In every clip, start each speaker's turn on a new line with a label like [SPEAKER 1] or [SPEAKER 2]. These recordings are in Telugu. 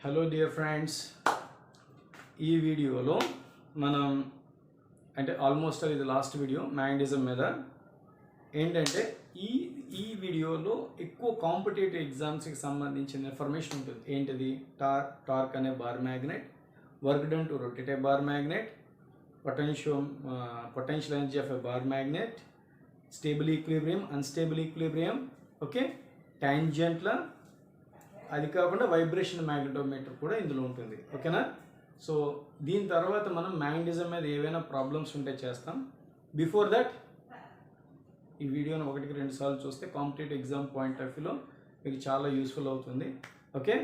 [SPEAKER 1] హలో డియర్ ఫ్రెండ్స్, ఈ వీడియోలో మనం ఆల్మోస్ట్ ఇది లాస్ట్ వీడియో మ్యాగ్నెటిజం మీద ఏంటంటే ఈ వీడియోలో ఎక్కువ కాంపిటేటివ్ ఎగ్జామ్స్కి సంబంధించిన ఇన్ఫర్మేషన్ ఉంటుంది. ఏంటిది? టార్క్ అనే bar magnet, work done to rotate a bar magnet, potential energy of a bar magnet, stable equilibrium, unstable equilibrium, okay, టాంజెంట్ల, అది కాకుండా వైబ్రేషన్ మ్యాగ్నెటోమీటర్ కూడా ఇందులో ఉంటుంది. ఓకేనా? సో దీని తర్వాత మనం మ్యాగ్నెటిజం మీద ఏవైనా ప్రాబ్లమ్స్ ఉంటే చేస్తాం. బిఫోర్ దట్ ఈ వీడియోని 1-2 సార్లు చూస్తే కాంపిటేటివ్ ఎగ్జామ్ పాయింట్ ఆఫ్ వ్యూలో మీకు చాలా యూస్ఫుల్ అవుతుంది. Okay,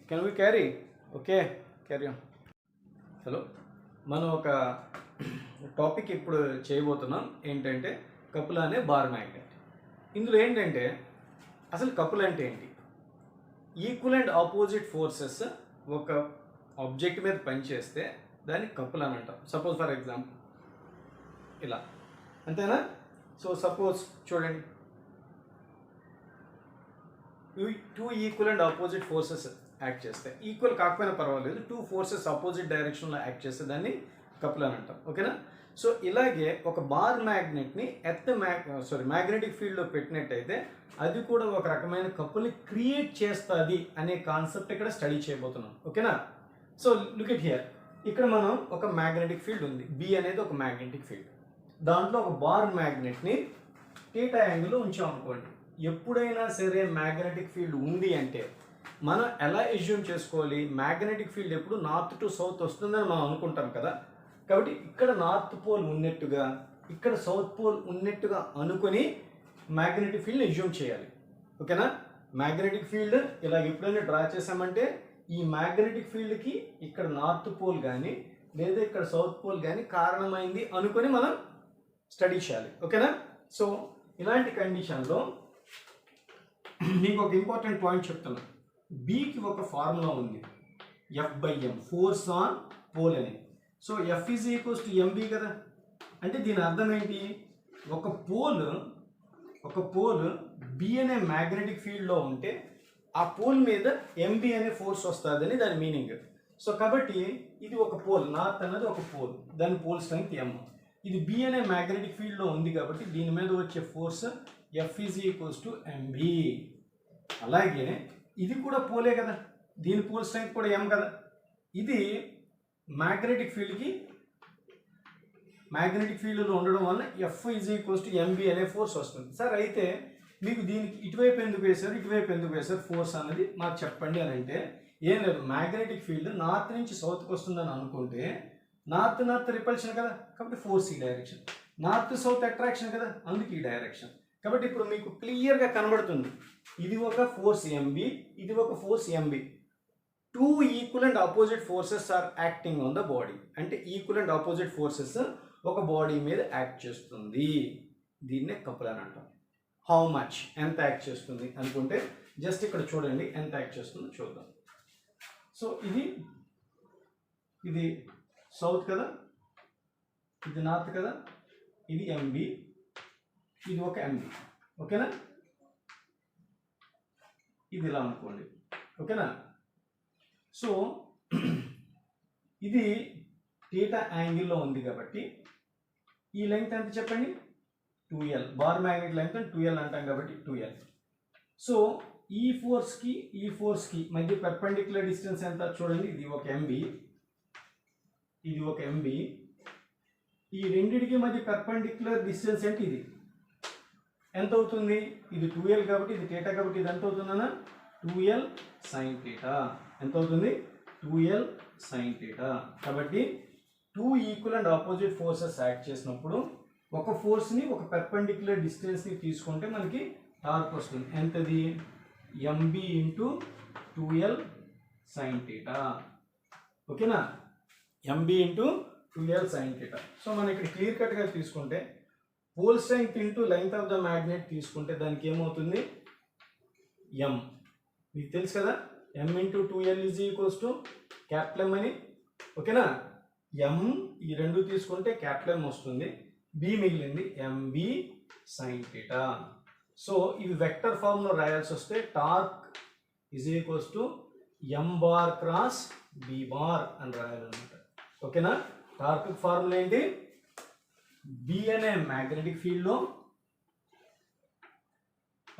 [SPEAKER 1] can we carry? Okay, carry on. Hello, మనం ఒక టాపిక్ ఇప్పుడు చేయబోతున్నాం. ఏంటంటే కపుల్ అనే బార్ మ్యాగ్నెట్. ఇందులో ఏంటంటే అసలు కపుల్ అంటే ఏంటి? ఈక్వల్ అండ్ ఆపోజిట్ ఫోర్సెస్ ఒక ఆబ్జెక్ట్ మీద పనిచేస్తే దాన్ని కపుల్ అని అంటాం. సపోజ్ ఫర్ ఎగ్జాంపుల్ ఇలా, అంతేనా? సో సపోజ్ చూడండి, two equal and opposite forces act చేస్తాయి. ఈక్వల్ కాకపోయినా పర్వాలేదు, టూ ఫోర్సెస్ ఆపోజిట్ డైరెక్షన్లో యాక్ట్ చేస్తే దాన్ని కపుల్ అని అంటాం. ఓకేనా? సో ఇలాగే ఒక బార్ మ్యాగ్నెట్ని మ్యాగ్నెటిక్ ఫీల్డ్లో పెట్టినట్టయితే అది కూడా ఒక రకమైన కపుల్ని క్రియేట్ చేస్తుంది అనే కాన్సెప్ట్ ఇక్కడ స్టడీ చేయబోతున్నాం. ఓకేనా? సో లుక్ ఎట్ హియర్, ఇక్కడ మనం ఒక మ్యాగ్నెటిక్ ఫీల్డ్ ఉంది. బి అనేది ఒక మ్యాగ్నెటిక్ ఫీల్డ్. దాంట్లో ఒక బార్ మ్యాగ్నెట్ని థీటా యాంగిల్లో ఉంచాం అనుకోండి. ఎప్పుడైనా సరే మ్యాగ్నెటిక్ ఫీల్డ్ ఉంది అంటే మనం ఎలా ఎజ్యూమ్ చేసుకోవాలి? మ్యాగ్నెటిక్ ఫీల్డ్ ఎప్పుడు నార్త్ టు సౌత్ వస్తుందని మనం అనుకుంటాం కదా. కాబట్టి ఇక్కడ నార్త్ పోల్ ఉన్నట్టుగా, ఇక్కడ సౌత్ పోల్ ఉన్నట్టుగా అనుకొని మ్యాగ్నెటిక్ ఫీల్డ్ని ఎజ్యూమ్ చేయాలి. ఓకేనా? మ్యాగ్నెటిక్ ఫీల్డ్ ఇలా ఎప్పుడైనా డ్రా చేసామంటే ఈ మ్యాగ్నెటిక్ ఫీల్డ్కి ఇక్కడ నార్త్ పోల్ కానీ లేదా ఇక్కడ సౌత్ పోల్ కానీ కారణమైంది అనుకొని మనం స్టడీ చేయాలి. ఓకేనా? సో ఇలాంటి కండిషన్లో మీకు ఒక ఇంపార్టెంట్ పాయింట్ చెప్తున్నాను. బికి ఒక ఫార్ములా ఉంది, F/m, ఫోర్స్ ఆన్ పోల్ అని. So F is equals to MB కదా. అంటే దీని అర్థం ఏంటి? ఒక పోల్ బి అనే మ్యాగ్నెటిక్ ఫీల్డ్లో ఉంటే ఆ పోల్ మీద MB అనే ఫోర్స్ వస్తుందని దాని మీనింగ్. సో కాబట్టి ఇది ఒక పోల్, నార్త్ అన్నది ఒక పోల్, దాని పోల్ స్ట్రెంగ్త్ M. ఇది బి అనే మ్యాగ్నెటిక్ ఫీల్డ్లో ఉంది కాబట్టి దీని మీద వచ్చే force F is equals to MB. అలాగే ఇది కూడా పోలే కదా, దీని పోల్ స్ట్రెంగ్త్ కూడా M కదా. ఇది మ్యాగ్నెటిక్ ఫీల్డ్లో ఉండడం వల్ల F is equals to MB అనే ఫోర్స్ వస్తుంది. సార్ అయితే మీకు దీనికి ఇటువైపు ఎందుకు వేశారు ఫోర్స్ అన్నది మాకు చెప్పండి అని అంటే ఏం లేదు, మ్యాగ్నెటిక్ ఫీల్డ్ నార్త్ నుంచి సౌత్కి వస్తుందని అనుకుంటే నార్త్ రిపల్షన్ కదా, కాబట్టి ఫోర్స్ ఈ డైరెక్షన్. నార్త్ సౌత్ అట్రాక్షన్ కదా, అందుకు ఈ డైరెక్షన్. కాబట్టి ఇప్పుడు మీకు క్లియర్గా కనబడుతుంది, ఇది ఒక ఫోర్స్ MB, ఇది ఒక force MB. Two equal and opposite forces are acting on the body. అంటే ఈక్వల్ అండ్ ఆపోజిట్ ఫోర్సెస్ ఒక బాడీ మీద యాక్ట్ చేస్తుంది. దీన్నే కపుల్ అని అంటాం. హౌ మచ్, ఎంత యాక్ట్ చేస్తుంది అనుకుంటే జస్ట్ ఇక్కడ చూడండి ఎంత యాక్ట్ చేస్తుందో చూద్దాం. సో ఇది సౌత్ కదా, ఇది నార్త్ కదా, ఇది MB, ఇది ఒక MB. ఓకేనా? ఇది ఇలా అనుకోండి. ఓకేనా? సో ఇది థీటా యాంగిల్లో ఉంది కాబట్టి ఈ లెంగ్త్ ఎంత చెప్పండి? 2L. Bar magnet length 2L అంటాం కాబట్టి 2L. సో ఈ ఫోర్స్కి మధ్య పెర్పెండిక్యులర్ డిస్టెన్స్ ఎంత చూడండి. ఇది ఒక MB, ఇది ఒక MB. ఈ రెండిటికి మధ్య పెర్పెండిక్యులర్ డిస్టెన్స్ అంటే ఇది ఎంత అవుతుంది? ఇది 2L కాబట్టి ఇది థీటా కాబట్టి ఇది ఎంత అవుతుందన్నా? 2L sin θ. ఎంత అవుతుంది? 2L sin θ. కాబట్టి two equal and opposite forces act చేసినప్పుడు ఒక ఫోర్స్ని ఒక పెర్పెండిక్యులర్ డిస్టెన్స్ని తీసుకుంటే మనకి టార్క్ వస్తుంది. ఎంతది? MB into 2L sin θ. ఓకేనా? MB into 2L sin θ. So మనం ఇక్కడ క్లియర్ కట్గా తీసుకుంటే pole strength into length of the magnet తీసుకుంటే దానికి ఏమవుతుంది? M. మీకు తెలుసు కదా, M into 2L is equals to capital M అని. ఓకేనా? M ఈ రెండు తీసుకుంటే క్యాపిటల్ M వస్తుంది, B మిగిలింది MB sin θ. సో ఇవి వెక్టర్ ఫామ్లో రాయాల్సి వస్తే torque is equals to M bar cross B bar అని రాయాలన్నమాట. ఓకేనా? టార్క్ ఫార్ములా ఏంటి? బి అనే మ్యాగ్నెటిక్ ఫీల్డ్లో,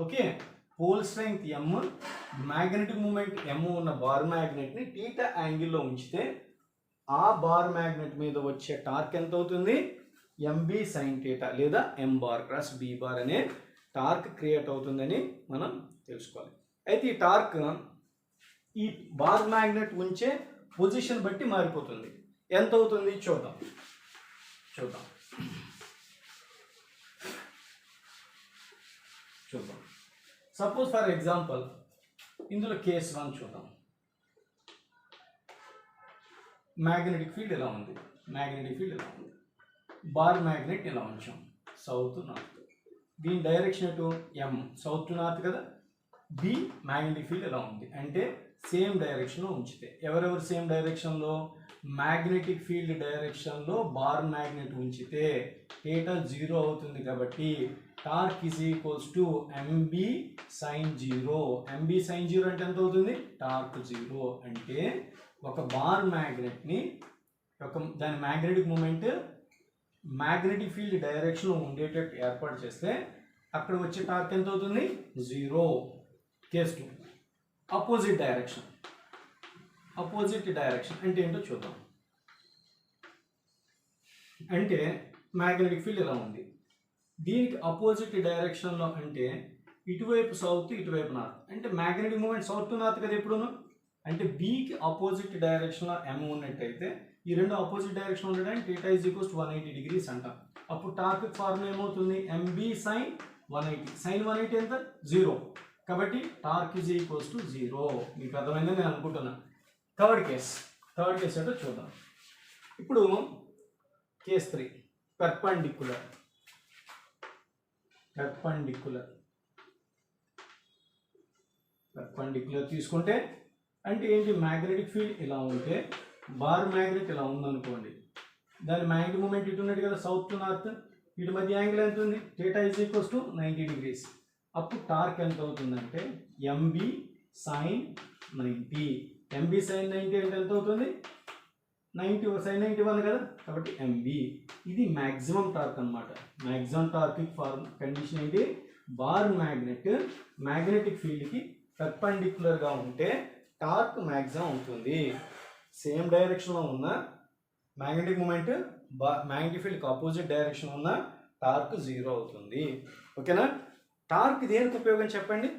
[SPEAKER 1] okay, pole strength M, magnetic moment ఎం ఉన్న బార్ మ్యాగ్నెట్ని టీటా యాంగిల్లో ఉంచితే ఆ బార్ మ్యాగ్నెట్ మీద వచ్చే టార్క్ ఎంత అవుతుంది? ఎంబి సైన్ టీటా లేదా ఎం బార్ క్రాస్ బి బార్ అనే టార్క్ క్రియేట్ అవుతుందని మనం తెలుసుకోవాలి. అయితే ఈ టార్క్ ఈ బార్ మ్యాగ్నెట్ ఉంచే పొజిషన్ బట్టి మారిపోతుంది. ఎంత అవుతుంది చూద్దాం. సపోజ్ ఫర్ ఎగ్జాంపుల్ ఇందులో కేస్ 1 చూద్దాం. మ్యాగ్నెటిక్ ఫీల్డ్ ఎలా ఉంది? బార్ మ్యాగ్నెట్ ఎలా ఉంచాం? South north. దీని డైరెక్షన్ ఎటు? ఎం, సౌత్ టు నార్త్ కదా. బి మ్యాగ్నెటిక్ ఫీల్డ్ ఎలా ఉంది అంటే సేమ్ డైరెక్షన్లో ఉంచితే. ఎవరెవరు సేమ్ డైరెక్షన్లో? మ్యాగ్నెటిక్ ఫీల్డ్ డైరెక్షన్లో బార్ మ్యాగ్నెట్ ఉంచితే థీటా 0 అవుతుంది కాబట్టి torque is equals to MB sine 0. MB sine 0 అంటే ఎంత అవుతుంది? టార్క్ 0 అంటే ఒక బార్ మ్యాగ్నెట్ని దాని మ్యాగ్నెటిక్ మూమెంట్ మ్యాగ్నెటిక్ ఫీల్డ్ డైరెక్షన్లో ఉండేటట్టు ఏర్పాటు చేస్తే అక్కడ వచ్చే టార్క్ ఎంత అవుతుంది? 0. కేస్ 2 అపోజిట్ డైరెక్షన్ అంటే ఏంటో చూద్దాం. అంటే మ్యాగ్నెటిక్ ఫీల్డ్ ఎలా ఉంది? దీనికి అపోజిట్ డైరెక్షన్లో అంటే ఇటువైపు సౌత్, ఇటువైపు నార్త్. అంటే magnetic moment south to north కదా ఎప్పుడును. అంటే బికి అపోజిట్ డైరెక్షన్లో ఎం ఉన్నట్టయితే ఈ రెండు అపోజిట్ డైరెక్షన్ ఉండడానికి theta is equals to 180 degrees అంటాం. అప్పుడు టార్క్ ఫార్ములా ఏమవుతుంది? MB sine 180. సైన్ 180 ఎంత? 0. కాబట్టి టార్క్ ఈజ్ ఈక్వల్స్ టు 0. మీకు అర్థమైందని నేను అనుకుంటున్నాను. థర్డ్ కేస్ ఏంటో చూద్దాం. ఇప్పుడు కేస్ 3 పెర్పెండిక్యులర్ తీసుకుంటే అంటే ఏంటి? మ్యాగ్నెటిక్ ఫీల్డ్ ఇలా ఉంటే బార్ మ్యాగ్నెట్ ఇలా ఉందనుకోండి. దాని మ్యాగ్నెటిక్ మూమెంట్ ఇటు ఉన్నట్టు కదా, సౌత్ టు నార్త్. వీటి మధ్య యాంగిల్ ఎంత ఉంది? Theta is equals to 90 degrees. అప్పుడు టార్క్ ఎంత అవుతుందంటే ఎంబి సైన్ 90. ఎంబి సైన్ 90 అంటే ఎంత అవుతుంది? 90 sin 91 కదా. కాబట్టి ఎంబి ఇది మ్యాక్సిమం టార్క్ అనమాట. మ్యాక్సిమం టార్క్ కండిషన్ ఏంటి? బార్ మ్యాగ్నెటిక్ ఫీల్డ్కి పర్పెండిక్యులర్గా ఉంటే టార్క్ మ్యాక్సిమం ఉంటుంది. సేమ్ డైరెక్షన్లో ఉన్న మ్యాగ్నెటిక్ మూమెంట్ మ్యాగ్నెటిక్ ఫీల్డ్కి ఆపోజిట్ డైరెక్షన్ ఉన్న టార్క్ 0 అవుతుంది. ఓకేనా? టార్క్ దేనికి ఉపయోగం చెప్పండి?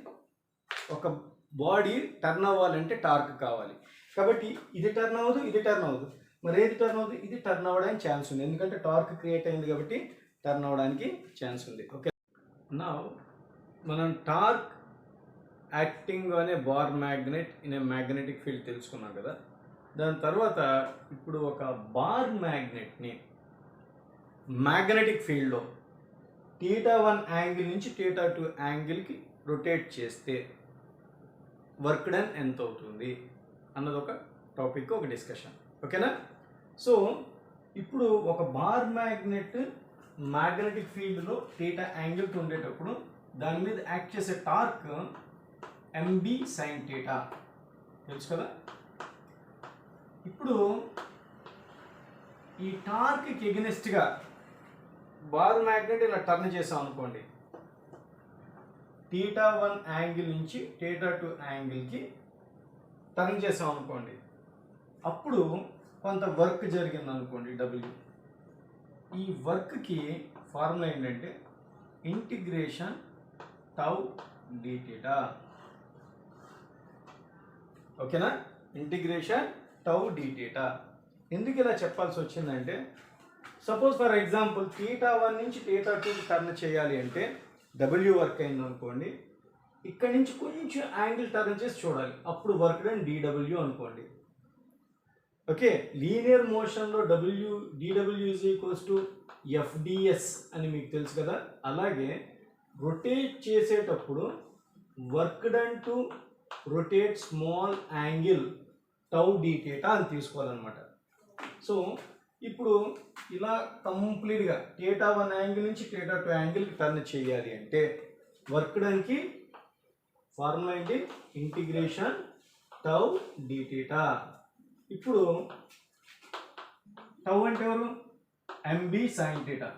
[SPEAKER 1] ఒక బాడీ టర్న్ అవ్వాలంటే టార్క్ కావాలి. కాబట్టి ఇది టర్న్ అవ్వదు. మరి ఏది టర్న్ అవుతుంది? ఇది టర్న్ అవ్వడానికి ఛాన్స్ ఉంది. ఎందుకంటే టార్క్ క్రియేట్ అయింది కాబట్టి టర్న్ అవ్వడానికి ఛాన్స్ ఉంది. ఓకే, నా మనం టార్క్ యాక్టింగ్ అనే bar magnet in a magnetic field తెలుసుకున్నాం కదా. దాని తర్వాత ఇప్పుడు ఒక బార్ మ్యాగ్నెట్ని మ్యాగ్నెటిక్ ఫీల్డ్లో థీటా 1 యాంగిల్ నుంచి థీటా 2 యాంగిల్కి రొటేట్ చేస్తే వర్క్ డన్ ఎంత అవుతుంది అన్నది ఒక టాపిక్, ఒక డిస్కషన్. ఓకేనా? సో ఇప్పుడు ఒక బార్ మ్యాగ్నెటిక్ ఫీల్డ్లో థీటా యాంగిల్తో ఉండేటప్పుడు దాని మీద యాక్ట్ చేసే టార్క్ ఎంబి సైన్ థీటా తెలుసు కదా. ఇప్పుడు ఈ టార్క్కి ఎగనెస్ట్గా బార్ మ్యాగ్నెట్ ఇలా టర్న్ చేసాం అనుకోండి, థీటా 1 యాంగిల్ నుంచి థీటా 2 యాంగిల్కి టర్న్ చేసాం అనుకోండి, అప్పుడు కొంత వర్క్ జరిగింది అనుకోండి డబ్ల్యూ. ఈ వర్క్కి ఫార్ములా ఏంటంటే ఇంటిగ్రేషన్ టౌ డి థీటా. ఓకేనా? Integration tau d theta. ఎందుకు ఇలా చెప్పాల్సి వచ్చిందంటే సపోజ్ ఫర్ ఎగ్జాంపుల్ థీటా 1 నుంచి థీటా 2 టర్న్ చేయాలి అంటే డబ్ల్యూ వర్క్ అయింది అనుకోండి, ఇక్కడ నుంచి కొంచెం యాంగిల్ టర్న్ చేసి చూడాలి, అప్పుడు వర్క్ డన్ డిడబ్ల్యూ అనుకోండి. ఓకే, లీనియర్ మోషన్లో డిడబ్ల్యూ ఈజ్ ఈక్వల్స్ టు ఎఫ్డిఎస్ అని మీకు తెలుసు కదా. అలాగే రొటేట్ చేసేటప్పుడు work done to rotate small angle tau d theta అని తీసుకోవాలన్నమాట. సో ఇప్పుడు ఇలా కంప్లీట్గా థీటా 1 యాంగిల్ నుంచి థీటా 2 యాంగిల్కి టర్న్ చేయాలి అంటే వర్క్ డన్కి ఫార్ములా ఏంటి? Integration tau d theta. ఇప్పుడు టౌ అంటే ఎవరు? M b sine theta,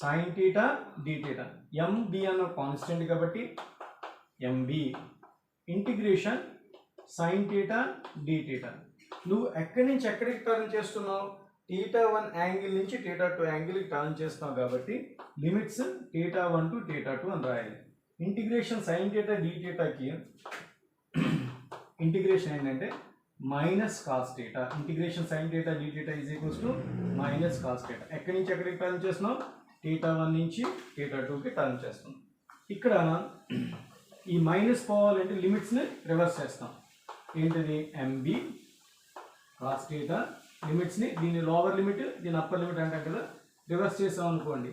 [SPEAKER 1] sine theta d theta. M b అన్న కాన్స్టెంట్ కాబట్టి MB integration sine theta d theta. నువ్వు ఎక్కడి నుంచి ఎక్కడికి టర్న్ చేస్తున్నావు? θ1 యాంగిల్ నుంచి θ2 యాంగిల్కి టర్న్ చేస్తున్నావు కాబట్టి లిమిట్స్ θ1 టు θ2 అని రాయాలి. ఇంటిగ్రేషన్ సైన్ థీటా డి థీటాకి ఇంటిగ్రేషన్ ఏంటంటే minus cos theta. Integration sine theta d theta is equals to minus cos theta. ఎక్కడి నుంచి ఎక్కడికి టర్న్ చేస్తున్నావు? θ1 నుంచి θ2కి టర్న్ చేస్తున్నాం. ఇక్కడ ఈ మైనస్ పోవాలంటే లిమిట్స్ని రివర్స్ చేస్తాం. ఏంటిది? ఎంబి కాస్ థీటా లిమిట్స్ని, దీని లోవర్ లిమిట్ దీని అప్పర్ లిమిట్ అంటాం కదా, రివర్స్ చేసాం అనుకోండి,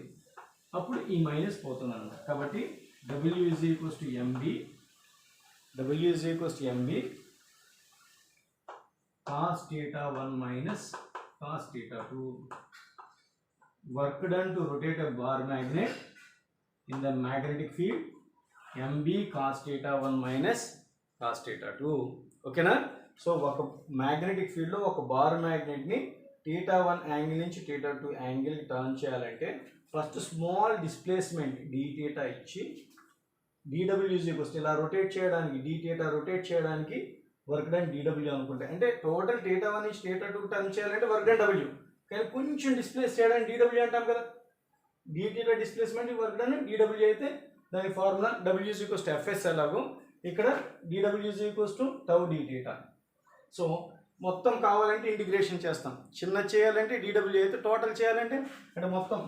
[SPEAKER 1] అప్పుడు ఈ మైనస్ పోతుంది అన్నమాట. కాబట్టి W is equals to MB, W is equals to MB cos θ1 minus cos θ2. Work done to rotate a bar magnet in the magnetic field MB cos θ1 minus cos θ2. ఓకేనా? సో ఒక మ్యాగ్నెటిక్ ఫీల్డ్లో ఒక బార్ మ్యాగ్నెట్ని θ1 యాంగిల్ నుంచి θ2 యాంగిల్కి టర్న్ చేయాలంటే first small displacement d theta ఇచ్చి dw ఇలా రొటేట్ చేయడానికి డి థీటా రొటేట్ చేయడానికి వర్క్ డన్ dw అనుకుంటే, అంటే టోటల్ θ1 నుంచి θ2 టర్న్ చేయాలంటే వర్క్ డన్ w, కానీ కొంచెం డిస్ప్లేస్ చేయడానికి dw అంటాం కదా. D theta displacement work done dw అయితే దాని ఫార్ములా w fs ఎలాగో ఇక్కడ dw tau d theta. So మొత్తం కావాలంటే ఇంటిగ్రేషన్ చేస్తాం. చిన్న చేయాలంటే dw అయితే, టోటల్ చేయాలంటే అంటే మొత్తం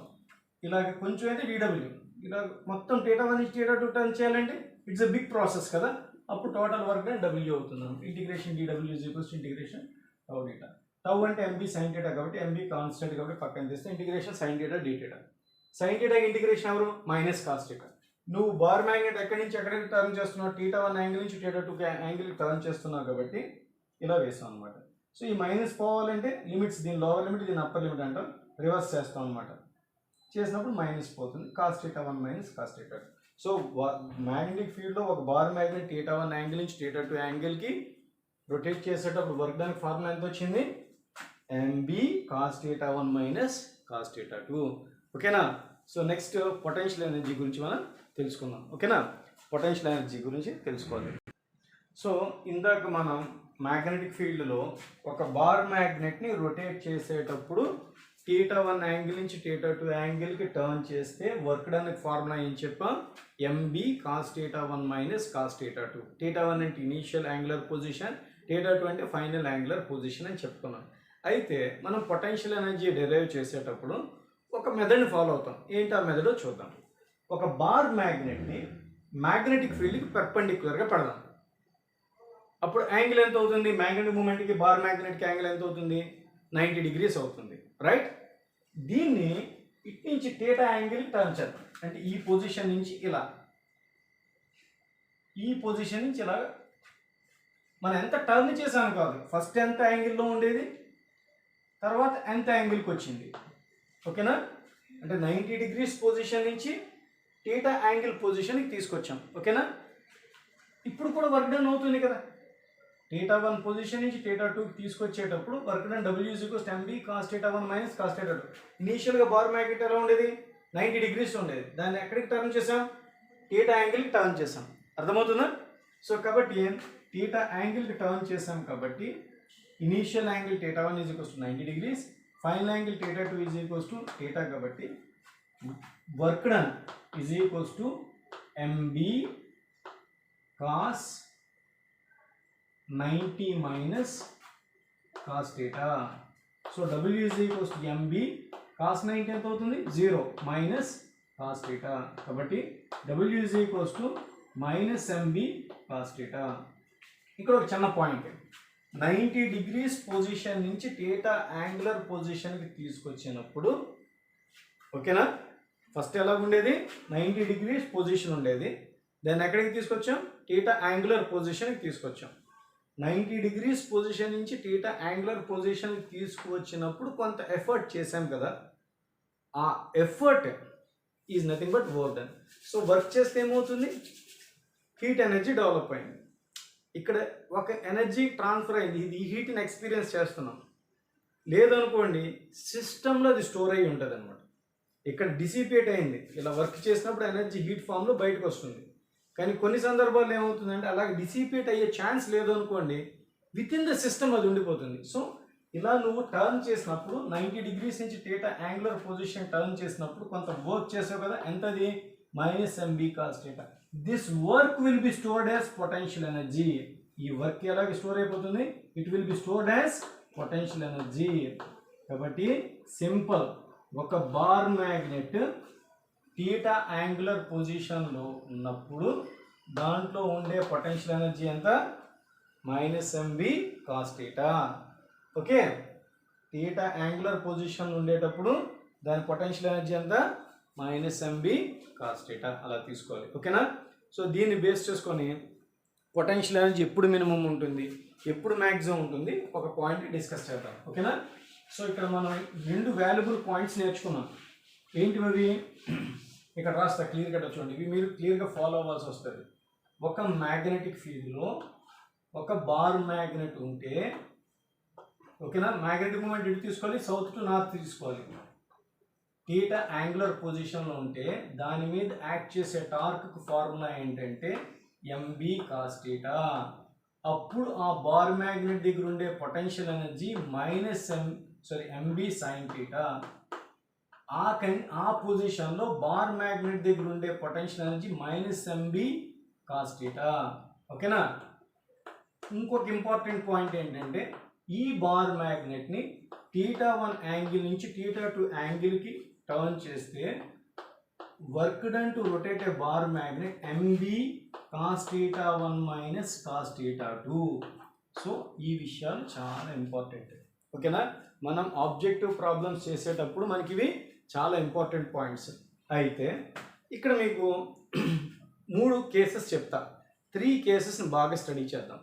[SPEAKER 1] ఇలాగ కొంచెం అయితే dw, ఇలా మొత్తం θ1 నుంచి θ2 టర్న్ చేయాలంటే ఇట్స్ ఎ బిగ్ ప్రాసెస్ కదా. అప్పుడు టోటల్ వర్క్ డన్ w అవుతుంది. Integration dw integration tau theta. Tau అంటే ఎంబీ సైన్ థీటా కాబట్టి ఎంబీ కాన్స్టెంట్ కాబట్టి పక్కన తీస్తే integration sine theta d theta. Sine థీటాకి ఇంటిగ్రేషన్ ఎవరు? Minus cos theta. నువ్వు బార్ మ్యాగ్నెట్ ఎక్కడి నుంచి ఎక్కడికి టర్న్ చేస్తున్నావు? θ1 యాంగిల్ నుంచి θ2 యాంగిల్కి టర్న్ చేస్తున్నావు కాబట్టి ఇలా వేసాం అనమాట. సో ఈ మైనస్ పోవాలంటే లిమిట్స్, దీని లోవర్ లిమిట్ దీని అప్పర్ లిమిట్ అంటాం, రివర్స్ చేస్తాం అనమాట. చేసినప్పుడు మైనస్ పోతుంది, cos θ1 minus cos θ2. So magnetic ఫీల్డ్లో ఒక బార్ మ్యాగ్నెట్ θ1 యాంగిల్ నుంచి θ2 యాంగిల్కి రొటేట్ చేసేటప్పుడు వర్క్ దానికి ఫార్ములా ఎంత వచ్చింది? M b cos θ1 minus cos θ2. ఓకేనా? సో నెక్స్ట్ పొటెన్షియల్ ఎనర్జీ గురించి మనం తెలుసుకుందాం. ఓకేనా? పొటెన్షియల్ ఎనర్జీ గురించి తెలుసుకోవాలి. సో ఇందాక మనం మ్యాగ్నెటిక్ ఫీల్డ్లో ఒక బార్ మ్యాగ్నెట్ని రొటేట్ చేసేటప్పుడు θ1 యాంగిల్ నుంచి θ2 యాంగిల్కి టర్న్ చేస్తే వర్క్ డన్ ఫార్ములా ఏం చెప్పాం? MB cos θ1 minus cos θ2. θ1 అంటే ఇనీషియల్ యాంగులర్ పొజిషన్, θ2 అంటే ఫైనల్ యాంగులర్ పొజిషన్ అని చెప్పుకున్నాం. అయితే మనం పొటెన్షియల్ ఎనర్జీ డెరైవ్ చేసేటప్పుడు ఒక మెథడ్ని ఫాలో అవుతాం. ఏంటి ఆ మెథడో చూద్దాం. ఒక బార్ మ్యాగ్నెట్ని మ్యాగ్నెటిక్ ఫీల్డ్కి పెర్పెండిక్యులర్గా పెడదాం. అప్పుడు యాంగిల్ ఎంత అవుతుంది? మ్యాగ్నెటిక్ మూమెంట్కి బార్ మ్యాగ్నెట్కి యాంగిల్ ఎంత అవుతుంది? 90 degrees అవుతుంది, రైట్? దీన్ని ఇటు నుంచి θ యాంగిల్కి టర్న్ చేద్దాం. అంటే ఈ పొజిషన్ నుంచి ఇలా, ఈ పొజిషన్ నుంచి ఇలా మనం ఎంత టర్న్ చేసాము కాదు, ఫస్ట్ ఎంత యాంగిల్లో ఉండేది, తర్వాత ఎంత యాంగిల్కి వచ్చింది. ఓకేనా? అంటే 90 degrees పొజిషన్ నుంచి θ యాంగిల్ పొజిషన్కి తీసుకొచ్చాం. ఓకేనా? ఇప్పుడు కూడా వర్క్ డన్ అవుతుంది కదా. θ1 పొజిషన్ నుంచి θ2కి తీసుకొచ్చేటప్పుడు work done w m b cos θ1 minus cos θ2. ఇనీషియల్గా బార్ మ్యాగ్నెట్ ఎలా ఉండేది? 90 degrees ఉండేది. దాన్ని ఎక్కడికి టర్న్ చేసాం? θ యాంగిల్కి టర్న్ చేసాం. అర్థమవుతుందా? సో కాబట్టి θ యాంగిల్కి టర్న్ చేసాం కాబట్టి initial angle θ1 90 degrees, final angle θ2 θ కాబట్టి work done m b cos 90 minus cos θ. So w m b cos 90 ఎంత అవుతుంది? 0 మైనస్ కాస్ θ. కాబట్టి w మైనస్ ఎంబీ కాస్ θ. ఇక్కడ ఒక చిన్న పాయింట్, 90 degrees పొజిషన్ నుంచి θ యాంగులర్ పొజిషన్కి తీసుకొచ్చినప్పుడు, ఓకేనా, ఫస్ట్ ఎలా ఉండేది? 90 degrees పొజిషన్ ఉండేది. దాన్ని ఎక్కడికి తీసుకొచ్చాం? θ యాంగులర్ పొజిషన్కి తీసుకొచ్చాం. 90 degrees పొజిషన్ నుంచి θ యాంగులర్ పొజిషన్కి తీసుకువచ్చినప్పుడు కొంత ఎఫర్ట్ చేసాం కదా, ఆ effort is nothing but work done. So work చేస్తే ఏమవుతుంది? హీట్ ఎనర్జీ డెవలప్ అయింది. ఇక్కడ ఒక ఎనర్జీ ట్రాన్స్ఫర్ అయింది, ఇది ఈ హీట్ని ఎక్స్పీరియన్స్ చేస్తున్నాం. లేదనుకోండి సిస్టంలో అది స్టోర్ అయ్యి ఉంటుంది అనమాట. ఇక్కడ డిసిపేట్ అయింది, ఇలా వర్క్ చేసినప్పుడు ఎనర్జీ హీట్ ఫామ్లో బయటకు వస్తుంది. కానీ కొన్ని సందర్భాల్లో ఏమవుతుందంటే అలాగే డిసిపేట్ అయ్యే ఛాన్స్ లేదు అనుకోండి, విత్ ఇన్ ద సిస్టమ్ అది ఉండిపోతుంది. సో ఇలా నువ్వు టర్న్ చేసినప్పుడు 90 degrees నుంచి థీటా యాంగులర్ పొజిషన్ టర్న్ చేసినప్పుడు కొంత వర్క్ చేసావు కదా, ఎంతది -mb cos θ. This work will be stored as potential energy. ఈ వర్క్ ఎలాగ స్టోర్ అయిపోతుంది, it will be stored as potential energy. కాబట్టి సింపుల్, ఒక బార్ మ్యాగ్నెట్ థీటా యాంగులర్ పొజిషన్లో ఉన్నప్పుడు దాంట్లో ఉండే పొటెన్షియల్ ఎనర్జీ ఎంత, -mb cos θ. Okay, theta angular పొజిషన్లో ఉండేటప్పుడు దాని పొటెన్షియల్ ఎనర్జీ ఎంత, -mb cos θ. అలా తీసుకోవాలి. ఓకేనా. సో దీన్ని బేస్ చేసుకొని పొటెన్షియల్ ఎనర్జీ ఎప్పుడు మినిమం ఉంటుంది, ఎప్పుడు మ్యాక్సిమం ఉంటుంది, ఒక పాయింట్ డిస్కస్ చేద్దాం. ఓకేనా. సో ఇక్కడ మనం 2 వాల్యుబుల్ పాయింట్స్ నేర్చుకున్నాం. ఏంటి అవి, ఇక్కడ రాస్తా క్లియర్ కట్ చూడండి, ఇవి మీరు క్లియర్గా ఫాలో అవ్వాల్సి వస్తుంది. ఒక మ్యాగ్నెటిక్ ఫీల్డ్లో ఒక బార్ మ్యాగ్నెట్ ఉంటే, ఓకేనా, మ్యాగ్నెటిక్ మూమెంట్ ఇటు తీసుకోవాలి, సౌత్ టు నార్త్ తీసుకోవాలి. థీటా యాంగులర్ పొజిషన్లో ఉంటే దాని మీద యాక్ట్ చేసే టార్క్కు ఫార్ములా ఏంటంటే mb cos θ. అప్పుడు ఆ బార్ మ్యాగ్నెట్ దగ్గర ఉండే పొటెన్షియల్ ఎనర్జీ mb sin θ. ఆ పొజిషన్లో బార్ మ్యాగ్నెట్ దగ్గర ఉండే పొటెన్షియల్ ఎనర్జీ -mb cos θ. ఓకేనా. ఇంకొక ఇంపార్టెంట్ పాయింట్ ఏంటంటే ఈ బార్ మ్యాగ్నెట్ని θ1 యాంగిల్ నుంచి θ2 యాంగిల్కి టర్న్ చేస్తే work done to rotate a bar magnet mb cos θ1 - cos θ2. So ఈ విషయాలు చాలా ఇంపార్టెంట్. ఓకేనా. మనం ఆబ్జెక్టివ్ ప్రాబ్లమ్స్ చేసేటప్పుడు మనకి ఇవి చాలా ఇంపార్టెంట్ పాయింట్స్. అయితే ఇక్కడ మీకు 3 కేసెస్ చెప్తా, 3 కేసెస్ని బాగా స్టడీ చేద్దాం.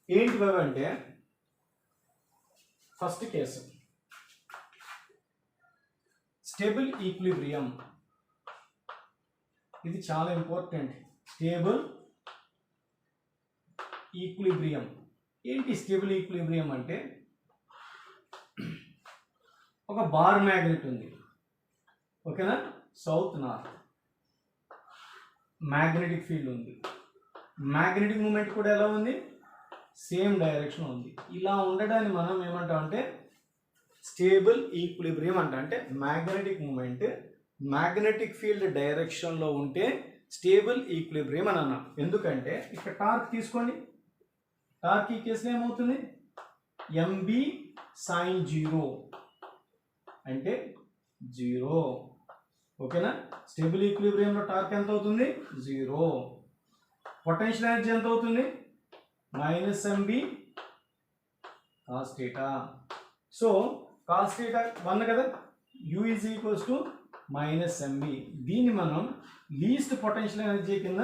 [SPEAKER 1] ఏంటి అంటే ఫస్ట్ కేసు స్టేబుల్ ఈక్విలిబ్రియం. ఇది చాలా ఇంపార్టెంట్. స్టేబుల్ ఈక్విలిబ్రియం ఏంటి? స్టేబుల్ ఈక్విలిబ్రియం అంటే ఒక బార్ మ్యాగ్నెట్ ఉంది, ఓకేనా, సౌత్ నార్త్ మ్యాగ్నెటిక్ ఫీల్డ్ ఉంది, మ్యాగ్నెటిక్ మూమెంట్ కూడా ఎలా ఉంది, సేమ్ డైరెక్షన్ ఉంది. ఇలా ఉండడాన్ని మనం ఏమంటాం అంటే స్టేబుల్ ఈక్విలిబ్రియం అంట. అంటే మ్యాగ్నెటిక్ మూమెంట్ మ్యాగ్నెటిక్ ఫీల్డ్ డైరెక్షన్లో ఉంటే స్టేబుల్ ఈక్విలిబ్రియం అని అన్నాం. ఎందుకంటే ఇక్కడ టార్క్ తీసుకోండి, టార్క్ ఈ కేసులో ఏమవుతుంది, mb sin 0 అంటే 0. ఓకేనా. స్టేబుల్ ఈక్విలిబ్రియంలో టార్క్ ఎంత అవుతుంది, 0. పొటెన్షియల్ ఎనర్జీ ఎంత అవుతుంది, -mb cos θ. సో cos θ 1 కదా, u is equals to -mb. దీన్ని మనం లీస్ట్ పొటెన్షియల్ ఎనర్జీ కింద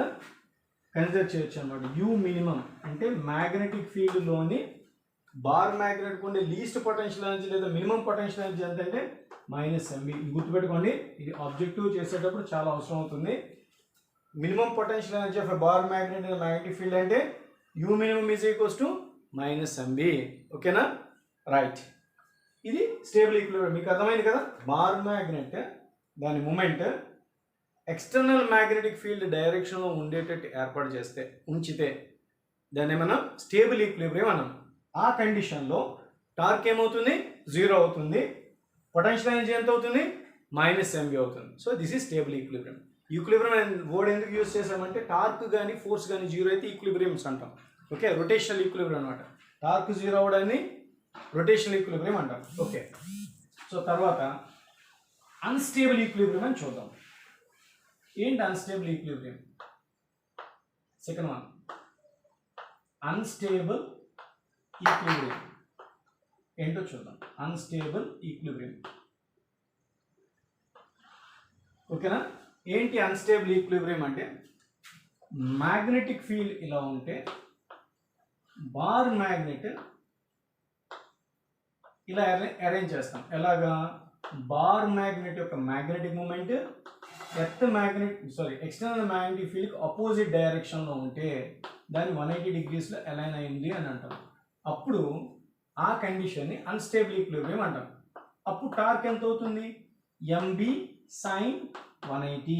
[SPEAKER 1] కన్సిడర్ చేయొచ్చు అన్నమాట. యూ మినిమం అంటే మ్యాగ్నెటిక్ ఫీల్డ్లోని బార్ మ్యాగ్నెట్ ఉండే లీస్ట్ పొటెన్షియల్ ఎనర్జీ లేదా మినిమం పొటెన్షియల్ ఎనర్జీ ఎంత అంటే -mb. ఇది గుర్తుపెట్టుకోండి, ఇది ఆబ్జెక్టివ్ చేసేటప్పుడు చాలా అవసరం అవుతుంది. Minimum potential energy of a bar magnet in magnetic field అంటే U minimum is equals to -mb. ఓకేనా, రైట్. ఇది స్టేబుల్ ఈక్విలిబ్రియం. మీకు అర్థమైంది కదా. బార్ మ్యాగ్నెట్ దాని మూమెంట్ ఎక్స్టర్నల్ మ్యాగ్నెటిక్ ఫీల్డ్ డైరెక్షన్లో ఉండేటట్టు ఏర్పాటు చేస్తే ఉంచితే దాన్ని మనం స్టేబుల్ ఈక్విలిబ్రియం అన్నాం. ఆ కండిషన్లో టార్క్ ఏమవుతుంది, 0 అవుతుంది, పొటెన్షియల్ ఎనర్జీ ఎంత అవుతుంది, -mb అవుతుంది. So this is stable equilibrium. Equilibrium అనే వర్డ్ ఎందుకు యూజ్ చేసామంటే టార్క్ కానీ ఫోర్స్ కానీ 0 అయితే ఈక్విలిబ్రియంస్ అంటాం. ఓకే, రొటేషనల్ ఈక్విలిబ్రియం అనమాట. టార్క్ 0 అవడాన్ని రొటేషనల్ ఈక్విలిబ్రియం అంటాం. ఓకే, సో తర్వాత అన్స్టేబుల్ ఈక్విలిబ్రియం అని చూద్దాం. ఏంటి unstable equilibrium? Second one, unstable equilibrium ఏంటో చూద్దాం. Unstable equilibrium. ఓకేనా. ఏంటి అన్స్టేబుల్ ఈక్విలిబ్రియం అంటే మ్యాగ్నెటిక్ ఫీల్డ్ ఇలా ఉంటే బార్ మ్యాగ్నెట్ ఇలా అరేంజ్ చేస్తాం. ఎలాగా, బార్ మ్యాగ్నెట్ యొక్క మ్యాగ్నెటిక్ మూమెంట్ ఎక్స్టర్నల్ మ్యాగ్నెటిక్ ఫీల్డ్కి అపోజిట్ డైరెక్షన్లో ఉంటే దాన్ని 180 డిగ్రీస్లో అలైన్ అయింది అని అంటాం. అప్పుడు ఆ కండిషన్ని అన్స్టేబుల్ ఈక్విలిబ్రియం అంటాం. అప్పుడు టార్క్ ఎంత అవుతుంది? mb sin 180.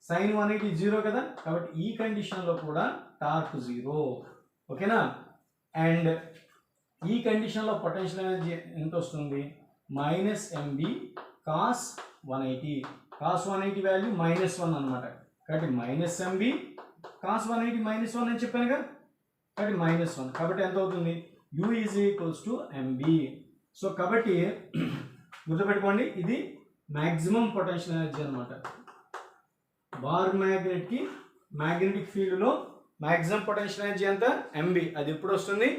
[SPEAKER 1] sin 180 జీరో కదా, కాబట్టి ఈ కండిషన్లో కూడా టార్క్ జీరో. ఓకేనా? అండ్ ఈ కండిషన్లో పొటెన్షియల్ ఎనర్జీ ఎంత వస్తుంది? -mb cos 180. cos 180 వాల్యూ -1 అనమాట. కాబట్టి -mb cos 180 -1 అని చెప్పాను కదా, కాబట్టి -1. కాబట్టి ఎంత అవుతుంది? u = mb. సో కాబట్టి గుర్తుపెట్టుకోండి, ఇది మ్యాక్సిమం పొటెన్షియల్ ఎనర్జీ అనమాట. బార్ మ్యాగ్నెట్కి మ్యాగ్నెటిక్ ఫీల్డ్లో మ్యాక్సిమం పొటెన్షియల్ ఎనర్జీ ఎంత? mb. అది ఎప్పుడు వస్తుంది?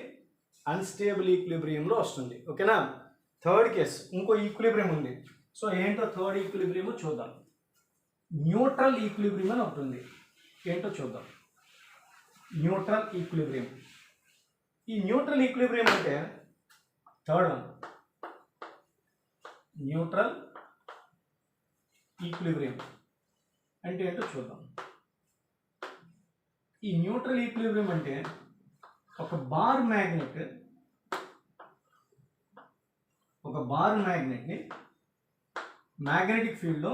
[SPEAKER 1] అన్స్టేబుల్ ఈక్విలిబ్రియంలో వస్తుంది. ఓకేనా? థర్డ్ కేస్ ఇంకో ఈక్విలిబ్రియం ఉంది. సో ఏంటో థర్డ్ ఈక్విలిబ్రియం చూద్దాం. న్యూట్రల్ ఈక్విలిబ్రియం అని ఒకటి ఉంది. ఏంటో చూద్దాం. Neutral equilibrium. ఈ న్యూట్రల్ ఈక్విలిబ్రియం అంటే థర్డ్ వన్, న్యూట్రల్ ఈక్విలిబ్రియం అంటే ఏంటో చూద్దాం. ఈ న్యూట్రల్ ఈక్విలిబ్రియం అంటే ఒక బార్ మ్యాగ్నెట్ని మ్యాగ్నెటిక్ ఫీల్డ్లో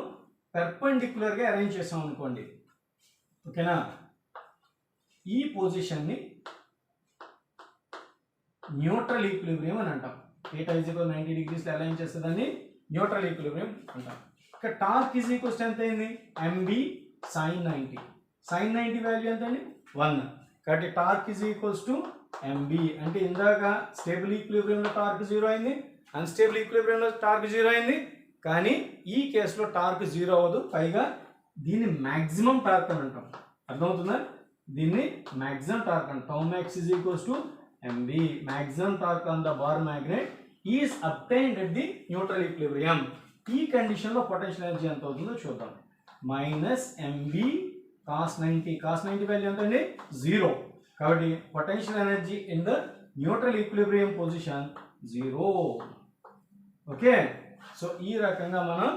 [SPEAKER 1] పెర్పెండిక్యులర్గా అరేంజ్ చేసాం అనుకోండి. ఓకేనా? ఈ పొజిషన్ని న్యూట్రల్ ఈక్విలిబ్రియం అని అంటాం. θ = 90 డిగ్రీస్లో అలైన్ చేసేదాన్ని న్యూట్రల్ ఈక్విలిబ్రియం అంటాం. ఇక్కడ టార్క్ ఎంత అయింది? mb sin 90. sin 90 వాల్యూ ఎంత అండి? 1. కాబట్టి టార్క్ mb. అంటే ఇందాక స్టేబుల్ ఈక్విలిబ్రియంలో టార్క్ 0 అయింది, అన్స్టేబుల్ ఈక్విలిబ్రియంలో టార్క్ 0 అయింది. కానీ ఈ కేసులో టార్క్ 0 అవ్వదు, పైగా దీన్ని మ్యాక్సిమం టార్క్ అని అంటాం. అర్థమవుతుందా? దీన్ని మ్యాక్సిమం టార్క్ అంటాం. tau max = mb. maximum torque on the bar magnet is obtained at the neutral equilibrium. ఈ కండిషన్లో పొటెన్షియల్ ఎనర్జీ ఎంత అవుతుందో చూద్దాం. -mb cos 90. cos 90 వాల్యూ ఎంత అండి? 0. కాబట్టి potential energy in the neutral equilibrium position 0. Okay? So ఈ రకంగా మనం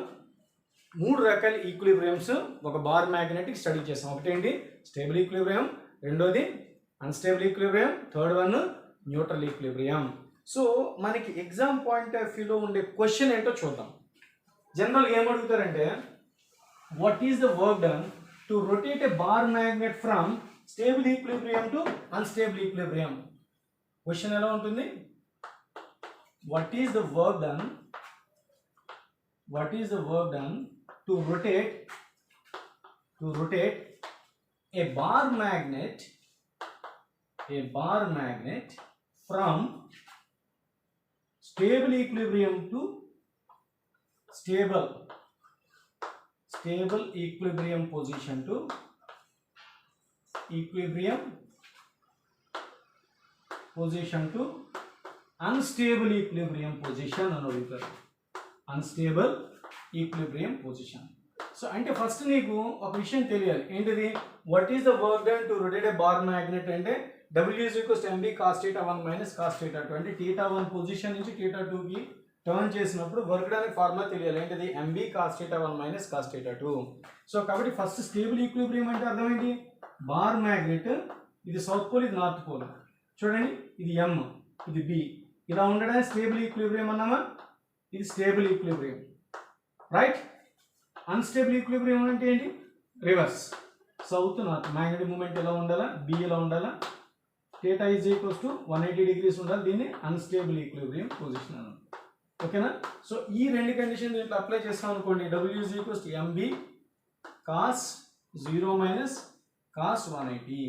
[SPEAKER 1] 3 రకాల ఈక్విలిబ్రియంస్ ఒక బార్ మ్యాగ్నెటిక్ స్టడీ చేసాం. ఒకటేంటి? స్టేబుల్ ఈక్విలిబ్రియం, రెండోది unstable equilibrium, third one neutral equilibrium. So మనకి ఎగ్జామ్ పాయింట్ ఆఫ్ వ్యూలో ఉండే క్వశ్చన్ ఏంటో చూద్దాం. జనరల్ ఏం అడుగుతారంటే, what is the work done to rotate a bar magnet from stable equilibrium to unstable equilibrium? Question ఎలా ఉంటుంది? What is the work done to rotate a bar magnet from stable equilibrium to stable equilibrium position to unstable equilibrium position అని అడుగుతారు. Unstable equilibrium position. సో అంటే ఫస్ట్ నీకు ఒక విషయం తెలియాలి. ఏంటిది? What is the work done to rotate a bar magnet అంటే W = mb cos θ1 - cos θ2. అంటే θ1 పొజిషన్ నుంచి θ2కి టర్న్ చేసినప్పుడు వర్క్ డన్ ఫార్ములా తెలియాలి. ఏంటిది? mb cos θ1 - cos θ2. సో కాబట్టి ఫస్ట్ స్టేబుల్ ఈక్విలిబ్రియం అంటే అర్థం ఏంటి? బార్ మ్యాగ్నెట్ ఇది సౌత్ పోల్, ఇది నార్త్ పోల్. చూడండి, ఇది m, ఇది b. ఇలా ఉండడానికి స్టేబుల్ ఈక్విలిబ్రియం అన్నామా? ఇది stable equilibrium, right? Unstable equilibrium అంటే ఏంటి? Reverse, south north. Magnetic moment ఎలా ఉండాలా? b ఎలా ఉండాలా? θ = 180 డిగ్రీస్ ఉండాలి. దీన్ని అన్స్టేబుల్ ఈక్విలిబ్రియం పొజిషన్ అన్నాం. ఓకేనా? సో ఈ రెండు కండిషన్ దీంట్లో అప్లై చేస్తాం అనుకోండి. W = mb cos 0 - cos 180.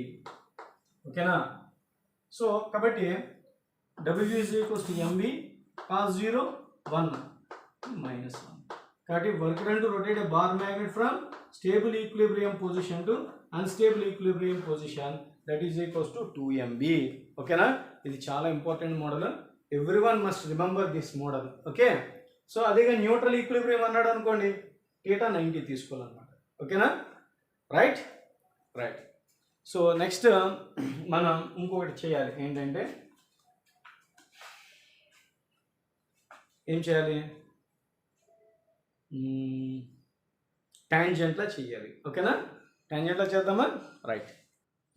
[SPEAKER 1] ఓకేనా? సో కాబట్టి W = mb cos 0 1 -1. కాబట్టి work done to rotate a bar magnet from stable equilibrium position to unstable equilibrium position, that is equals to 2mb. ఓకేనా? ఇది చాలా important model. Everyone must remember this model. Okay? So అదేగా న్యూట్రల్ ఈక్విలిబ్రియం అన్నాడు అనుకోండి, θ 90 తీసుకోవాలన్నమాట. ఓకేనా? రైట్. సో నెక్స్ట్ మనం ఇంకొకటి చేయాలి. ఏంటంటే ఏం చేయాలి? టాంజెంట్లా చేయాలి. ఓకేనా? టాంజెంట్లా చేద్దామా? రైట్.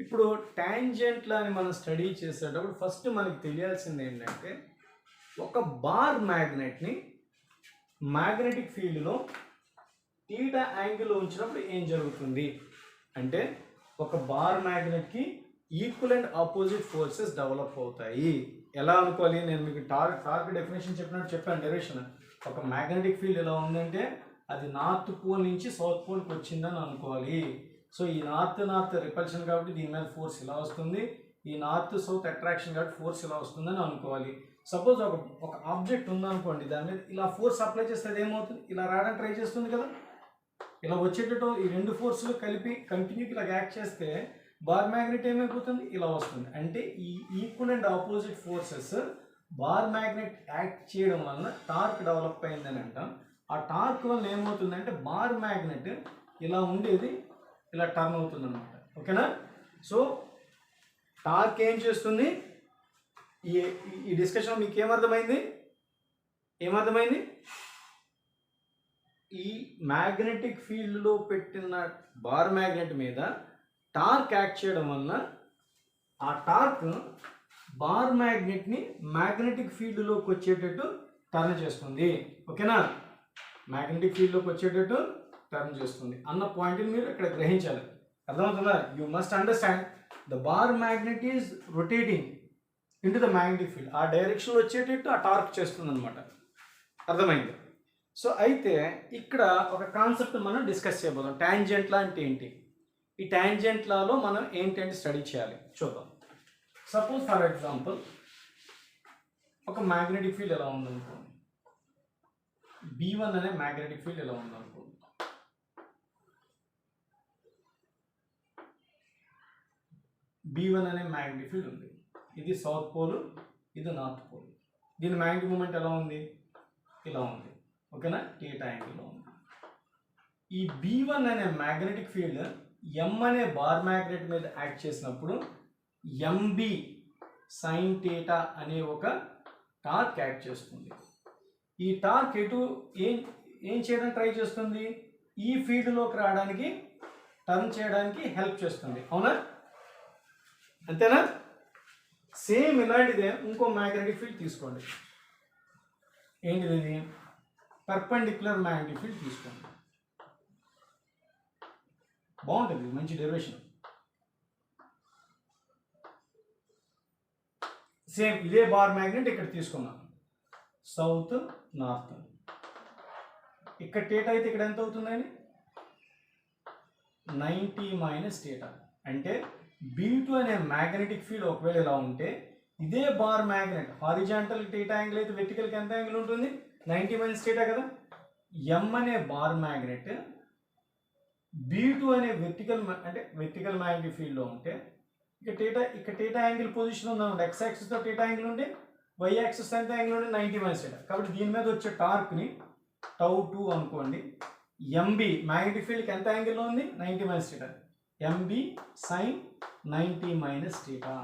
[SPEAKER 1] ఇప్పుడు ట్యాంజెంట్లని మనం స్టడీ చేసేటప్పుడు ఫస్ట్ మనకి తెలియాల్సింది ఏంటంటే ఒక బార్ మ్యాగ్నెట్ని మ్యాగ్నెటిక్ ఫీల్డ్లో తీటా యాంగిల్లో ఉంచినప్పుడు ఏం జరుగుతుంది అంటే ఒక బార్ మ్యాగ్నెట్కి equal and opposite forces develop అవుతాయి. ఎలా అనుకోవాలి, నేను మీకు టార్క్ డెఫినేషన్ చెప్పినట్టు చెప్పాను డైరెక్షన్. ఒక మ్యాగ్నెటిక్ ఫీల్డ్ ఎలా ఉందంటే అది నార్త్ పోల్ నుంచి సౌత్ పోల్కి వచ్చిందని అనుకోవాలి. సో ఈ నార్త్ రిపల్షన్ కాబట్టి దీని మీద ఫోర్స్ ఇలా వస్తుంది, ఈ నార్త్ సౌత్ అట్రాక్షన్ కాబట్టి ఫోర్స్ ఇలా వస్తుందని అనుకోవాలి. సపోజ్ ఒక ఆబ్జెక్ట్ ఉందనుకోండి, దాని మీద ఇలా ఫోర్స్ అప్లై చేస్తే అది ఏమవుతుంది, ఇలా రావడానికి ట్రై చేస్తుంది కదా, ఇలా వచ్చేటట్టు ఈ రెండు ఫోర్సులు కలిపి కంటిన్యూకి ఇలా యాక్ట్ చేస్తే బార్ మ్యాగ్నెట్ ఏమైపోతుంది, ఇలా వస్తుంది. అంటే ఈ equal and opposite forces bar magnet act చేయడం వలన టార్క్ డెవలప్ అయిందని అంటాం. ఆ టార్క్ వల్ల ఏమవుతుందంటే బార్ మ్యాగ్నెట్ ఇలా ఉండేది ఇలా టర్న్ అవుతుంది అనమాట. ఓకేనా? సో టార్క్ ఏం చేస్తుంది, ఈ డిస్కషన్ మీకు ఏమర్థమైంది? ఈ మ్యాగ్నెటిక్ ఫీల్డ్లో పెట్టిన బార్ మ్యాగ్నెట్ మీద టార్క్ యాక్ట్ చేయడం వలన ఆ టార్క్ బార్ మ్యాగ్నెట్ని మ్యాగ్నెటిక్ ఫీల్డ్లోకి వచ్చేటట్టు టర్న్ చేస్తుంది. ఓకేనా? మ్యాగ్నెటిక్ ఫీల్డ్లోకి వచ్చేటట్టు టర్న్ చేస్తుంది అన్న పాయింట్ని మీరు ఇక్కడ గ్రహించాలి. అర్థమవుతుందా? You must understand the bar magnet is rotating into the magnetic field. ఆ డైరెక్షన్లో వచ్చేటట్టు ఆ టార్క్ చేస్తుంది అనమాట. అర్థమైంది? సో అయితే ఇక్కడ ఒక కాన్సెప్ట్ మనం డిస్కస్ చేయబోదాం. ట్యాంజెంట్ లా అంటే ఏంటి, ఈ ట్యాంజెంట్ లాలో మనం ఏంటంటే స్టడీ చేయాలి చూద్దాం. సపోజ్ ఫర్ ఎగ్జాంపుల్ ఒక మ్యాగ్నెటిక్ ఫీల్డ్ ఎలా ఉందనుకోండి, B1 అనే మ్యాగ్నెటిక్ ఫీల్డ్ ఎలా ఉందనుకోండి. B1 అనే మ్యాగ్నెటిక్ ఫీల్డ్ ఉంది, ఇది సౌత్ పోల్, ఇది నార్త్ పోల్. దీని మ్యాగ్నెటిక్ మూమెంట్ ఎలా ఉంది, ఇలా ఉంది. ఓకేనా? థీటా యాంగిల్లో ఉంది. ఈ B1 అనే మ్యాగ్నెటిక్ ఫీల్డ్ M అనే బార్ మ్యాగ్నెట్ మీద యాక్ట్ చేసినప్పుడు MB సైన్ థీటా అనే ఒక టార్క్ యాక్ట్ చేస్తుంది. ఈ టార్క్ ఏం చేయడానికి ట్రై చేస్తుంది, ఈ ఫీల్డ్లోకి రావడానికి టర్న్ చేయడానికి హెల్ప్ చేస్తుంది. అవునా? అంతేనా? సేమ్ ఇలాంటిదే ఇంకో మ్యాగ్నెటిక్ ఫీల్డ్ తీసుకోండి. ఏంటిది, ఇది పర్పెండిక్యులర్ మ్యాగ్నెటిక్ ఫీల్డ్ తీసుకోండి. బాగుంటుంది, మంచి డెరివేషన్. సేమ్ ఇదే బార్ మ్యాగ్నెట్ ఇక్కడ తీసుకున్నాం, సౌత్ నార్త్. ఇక్కడ థీటా అయితే ఇక్కడ ఎంత అవుతుందని 90 మైనస్ థీటా. అంటే B2 అనే మ్యాగ్నెటిక్ ఫీల్డ్ ఒకవేళ ఇలా ఉంటే ఇదే bar magnet horizontal theta angle అయితే వెర్టికల్కి ఎంత యాంగిల్ ఉంటుంది, 90 మైనస్ థీటా కదా. M అనే బార్ మ్యాగ్నెట్ B2 అనే వెర్టికల్ మ్యాగ్నెటిక్ ఫీల్డ్లో ఉంటే ఇక్కడ థీటా యాంగిల్ పొజిషన్ ఉందన్నమాట. X యాక్సిస్తో థీటా యాంగిల్ ఉంటే Y యాక్సిస్ ఎంత యాంగిల్ ఉంటే 90 మైనస్ థీటా. కాబట్టి దీని మీద వచ్చే టార్క్ని τ2 అనుకోండి. MB మ్యాగ్నెటిక్ ఫీల్డ్కి ఎంత యాంగిల్లో ఉంది, 90 minus theta. MB sine 90 minus theta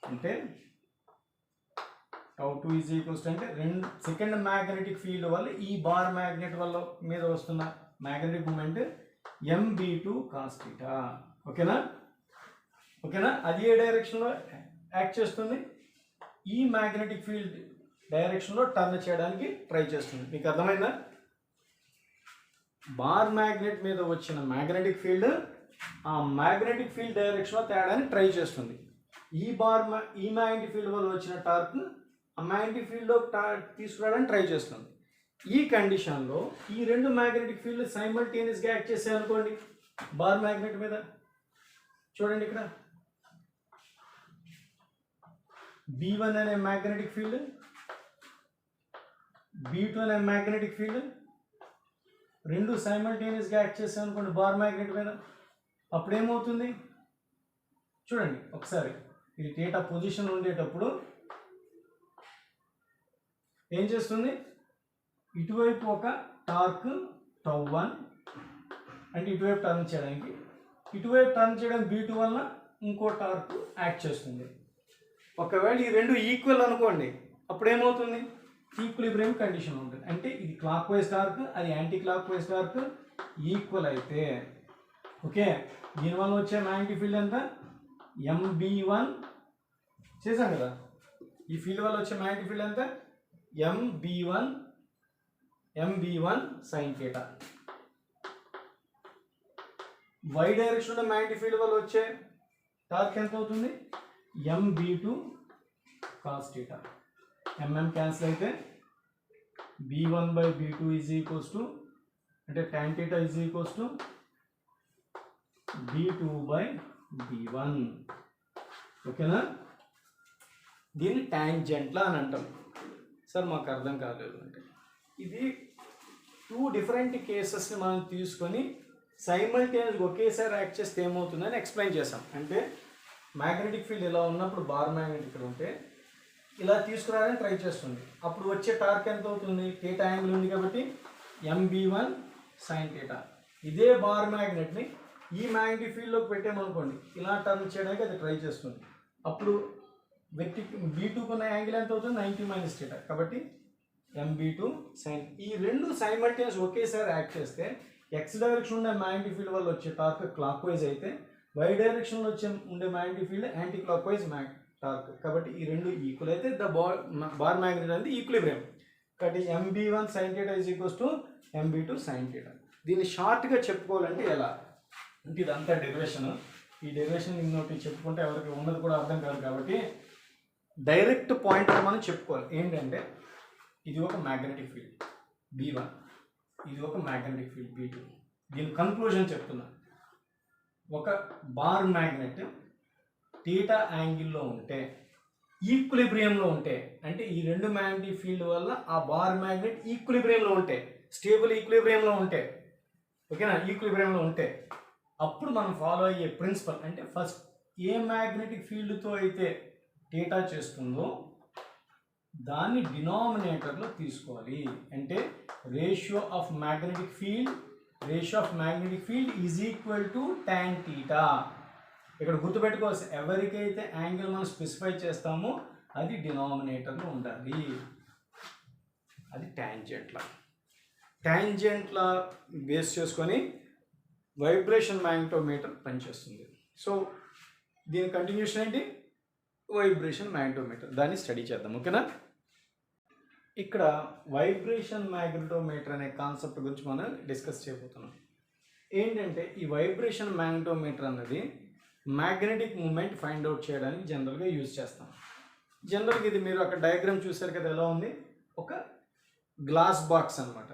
[SPEAKER 1] అంటే τ2 ఈజ్ ఈక్వల్స్ అంటే సెకండ్ మ్యాగ్నెటిక్ ఫీల్డ్ వల్ల ఈ బార్ మ్యాగ్నెట్ వల్ల మీద వస్తున్న magnetic moment MB2 cos theta. ఓకేనా? అది ఏ డైరెక్షన్లో యాక్ట్ చేస్తుంది, ఈ మ్యాగ్నెటిక్ ఫీల్డ్ డైరెక్షన్లో టర్న్ చేయడానికి ట్రై చేస్తుంది. మీకు అర్థమైందా? బార్ మ్యాగ్నెట్ మీద వచ్చిన మ్యాగ్నెటిక్ ఫీల్డ్ ఆ మ్యాగ్నెటిక్ ఫీల్డ్ డైరెక్షన్లో తేడానికి ట్రై చేస్తుంది. ఈ మ్యాగ్నెటిక్ ఫీల్డ్ వల్ల వచ్చిన టార్క్ ఆ మ్యాగ్నెటిక్ ఫీల్డ్లో తీసుకురావడానికి ట్రై చేస్తుంది. ఈ కండిషన్లో ఈ రెండు మ్యాగ్నెటిక్ ఫీల్డ్ సైమల్టేనియస్గా యాక్ట్ చేసాయి అనుకోండి బార్ మ్యాగ్నెట్ మీద. చూడండి ఇక్కడ B1 అనే మ్యాగ్నెటిక్ ఫీల్డ్, B2 అనే మ్యాగ్నెటిక్ ఫీల్డ్ రెండు సైమల్టేనియస్గా యాక్ట్ చేసాయి అనుకోండి బార్ మ్యాగ్నెట్ మీద. అప్పుడేమవుతుంది చూడండి ఒకసారి, ఇది థీటా పొజిషన్ ఉండేటప్పుడు ఏం చేస్తుంది, ఇటువైపు ఒక టార్క్ τ1 అంటే ఇటువైపు టర్న్ చేయడానికి, ఇటువైపు టర్న్ చేయడానికి B2 వలన ఇంకో టార్క్ యాక్ట్ చేస్తుంది. ఒకవేళ ఈ రెండు ఈక్వల్ అనుకోండి, అప్పుడు ఏమవుతుంది, ఈక్విలిబ్రియం కండిషన్ ఉంటుంది. అంటే ఇది క్లాక్ వైజ్ టార్క్, అది anti clock wise torque equal అయితే ఓకే, దీనివల్ల వచ్చే మ్యాగ్నెటిక్ ఫీల్డ్ ఎంత MB1 చేసాం కదా, ఈ ఫీల్డ్ వల్ల వచ్చే మ్యాగ్నెటిక్ ఫీల్డ్ ఎంత MB1 sin theta. y direction ఉన్న మ్యాగ్నెటిక్ ఫీల్డ్ వల్ల వచ్చే టార్క్ ఎంత అవుతుంది MB2 cos theta. mm cancel అయితే B1/B2 ఈజ్ ఈక్వల్స్ టు అంటే tan theta is equals to B2/B1. ఓకేనా, దీన్ని టాంజెంట్లా అని అంటాం. సార్ మాకు అర్థం కాలేదు అంటే, ఇది 2 డిఫరెంట్ కేసెస్ని మనం తీసుకొని సైమల్టేనియస్గా ఒకేసారి యాక్ట్ చేస్తే ఏమవుతుందని ఎక్స్ప్లెయిన్ చేసాం. అంటే మ్యాగ్నెటిక్ ఫీల్డ్ ఇలా ఉన్నప్పుడు బార్ మ్యాగ్నెట్ ఇక్కడ ఉంటే ఇలా తీసుకురావడానికి ట్రై చేస్తుంది, అప్పుడు వచ్చే టార్క్ ఎంత అవుతుంది, θ యాంగిల్ ఉంది కాబట్టి MB1 sin theta. ఇదే బార్ మ్యాగ్నెట్ని ఈ మ్యాగ్నెటిక్ ఫీల్డ్లోకి పెట్టామనుకోండి, ఇలా టర్న్ చేయడానికి అది ట్రై చేస్తుంది, అప్పుడు B2 ఉన్న యాంగిల్ ఎంత అవుతుంది 90 - θ. కాబట్టి MB2 sin. ఈ రెండు సైమల్టేనియస్ ఒకేసారి యాక్ట్ చేస్తే x డైరెక్షన్ ఉండే మ్యాగ్నెటిక్ ఫీల్డ్ వల్ల వచ్చే టార్క్ క్లాక్ వైజ్ అయితే y డైరెక్షన్లో ఉండే magnetic field anti clock wise torque. కాబట్టి ఈ రెండు ఈక్వల్ అయితే ద బార్ మ్యాగ్నెట్ అనేది ఈక్విలిబ్రియం. కాబట్టి MB1 sin theta is equals to MB2 sin theta. దీన్ని షార్ట్గా చెప్పుకోవాలంటే ఎలా అంటే, ఇదంతా డెరివేషన్. ఈ డెరివేషన్ ఇంకోటి చెప్పుకుంటే ఎవరికి ఉన్నది కూడా అర్థం కాదు, కాబట్టి డైరెక్ట్ పాయింట్ మనం చెప్పుకోవాలి. ఏంటంటే ఇది ఒక మ్యాగ్నెటిక్ ఫీల్డ్ B1, ఇది ఒక మ్యాగ్నెటిక్ ఫీల్డ్ B2. దీని కన్క్లూజన్ చెప్తున్నా, ఒక బార్ మ్యాగ్నెట్ θ యాంగిల్లో ఉంటే ఈక్విలిబ్రియంలో ఉంటే, అంటే ఈ రెండు మ్యాగ్నెటిక్ ఫీల్డ్ వల్ల ఆ బార్ మ్యాగ్నెట్ ఈక్విలిబ్రియంలో ఉంటే, స్టేబుల్ ఈక్విలిబ్రియంలో ఉంటే, ఓకేనా, ఈక్విలిబ్రియంలో ఉంటే అప్పుడు మనం ఫాలో అయ్యే ప్రిన్సిపల్ అంటే, ఫస్ట్ ఏ మ్యాగ్నెటిక్ ఫీల్డ్తో అయితే θ చేస్తుందో దాన్ని డినామినేటర్లో తీసుకోవాలి. అంటే ratio of magnetic field is equal to tan θ. ఇక్కడ గుర్తుపెట్టుకోవచ్చు, ఎవరికైతే యాంగిల్ మనం స్పెసిఫై చేస్తామో అది డినామినేటర్లో ఉండాలి. అది ట్యాంజెంట్లా బేస్ చేసుకొని వైబ్రేషన్ మ్యాగ్నెటోమీటర్ పనిచేస్తుంది. సో దీని కంటిన్యూషన్ ఏంటి, వైబ్రేషన్ మ్యాగ్నెటోమీటర్. దాన్ని స్టడీ చేద్దాం. ఓకేనా, ఇక్కడ వైబ్రేషన్ మ్యాగ్నెటోమీటర్ అనే కాన్సెప్ట్ గురించి మనం డిస్కస్ చేయబోతున్నాం. ఏంటంటే ఈ వైబ్రేషన్ మ్యాగ్నెటోమీటర్ అన్నది మ్యాగ్నెటిక్ మూమెంట్ ఫైండ్ అవుట్ చేయడానికి జనరల్గా యూజ్ చేస్తాం. జనరల్గా ఇది మీరు అక్కడ డయాగ్రామ్ చూసారు కదా, ఎలా ఉంది, ఒక గ్లాస్ బాక్స్ అనమాట.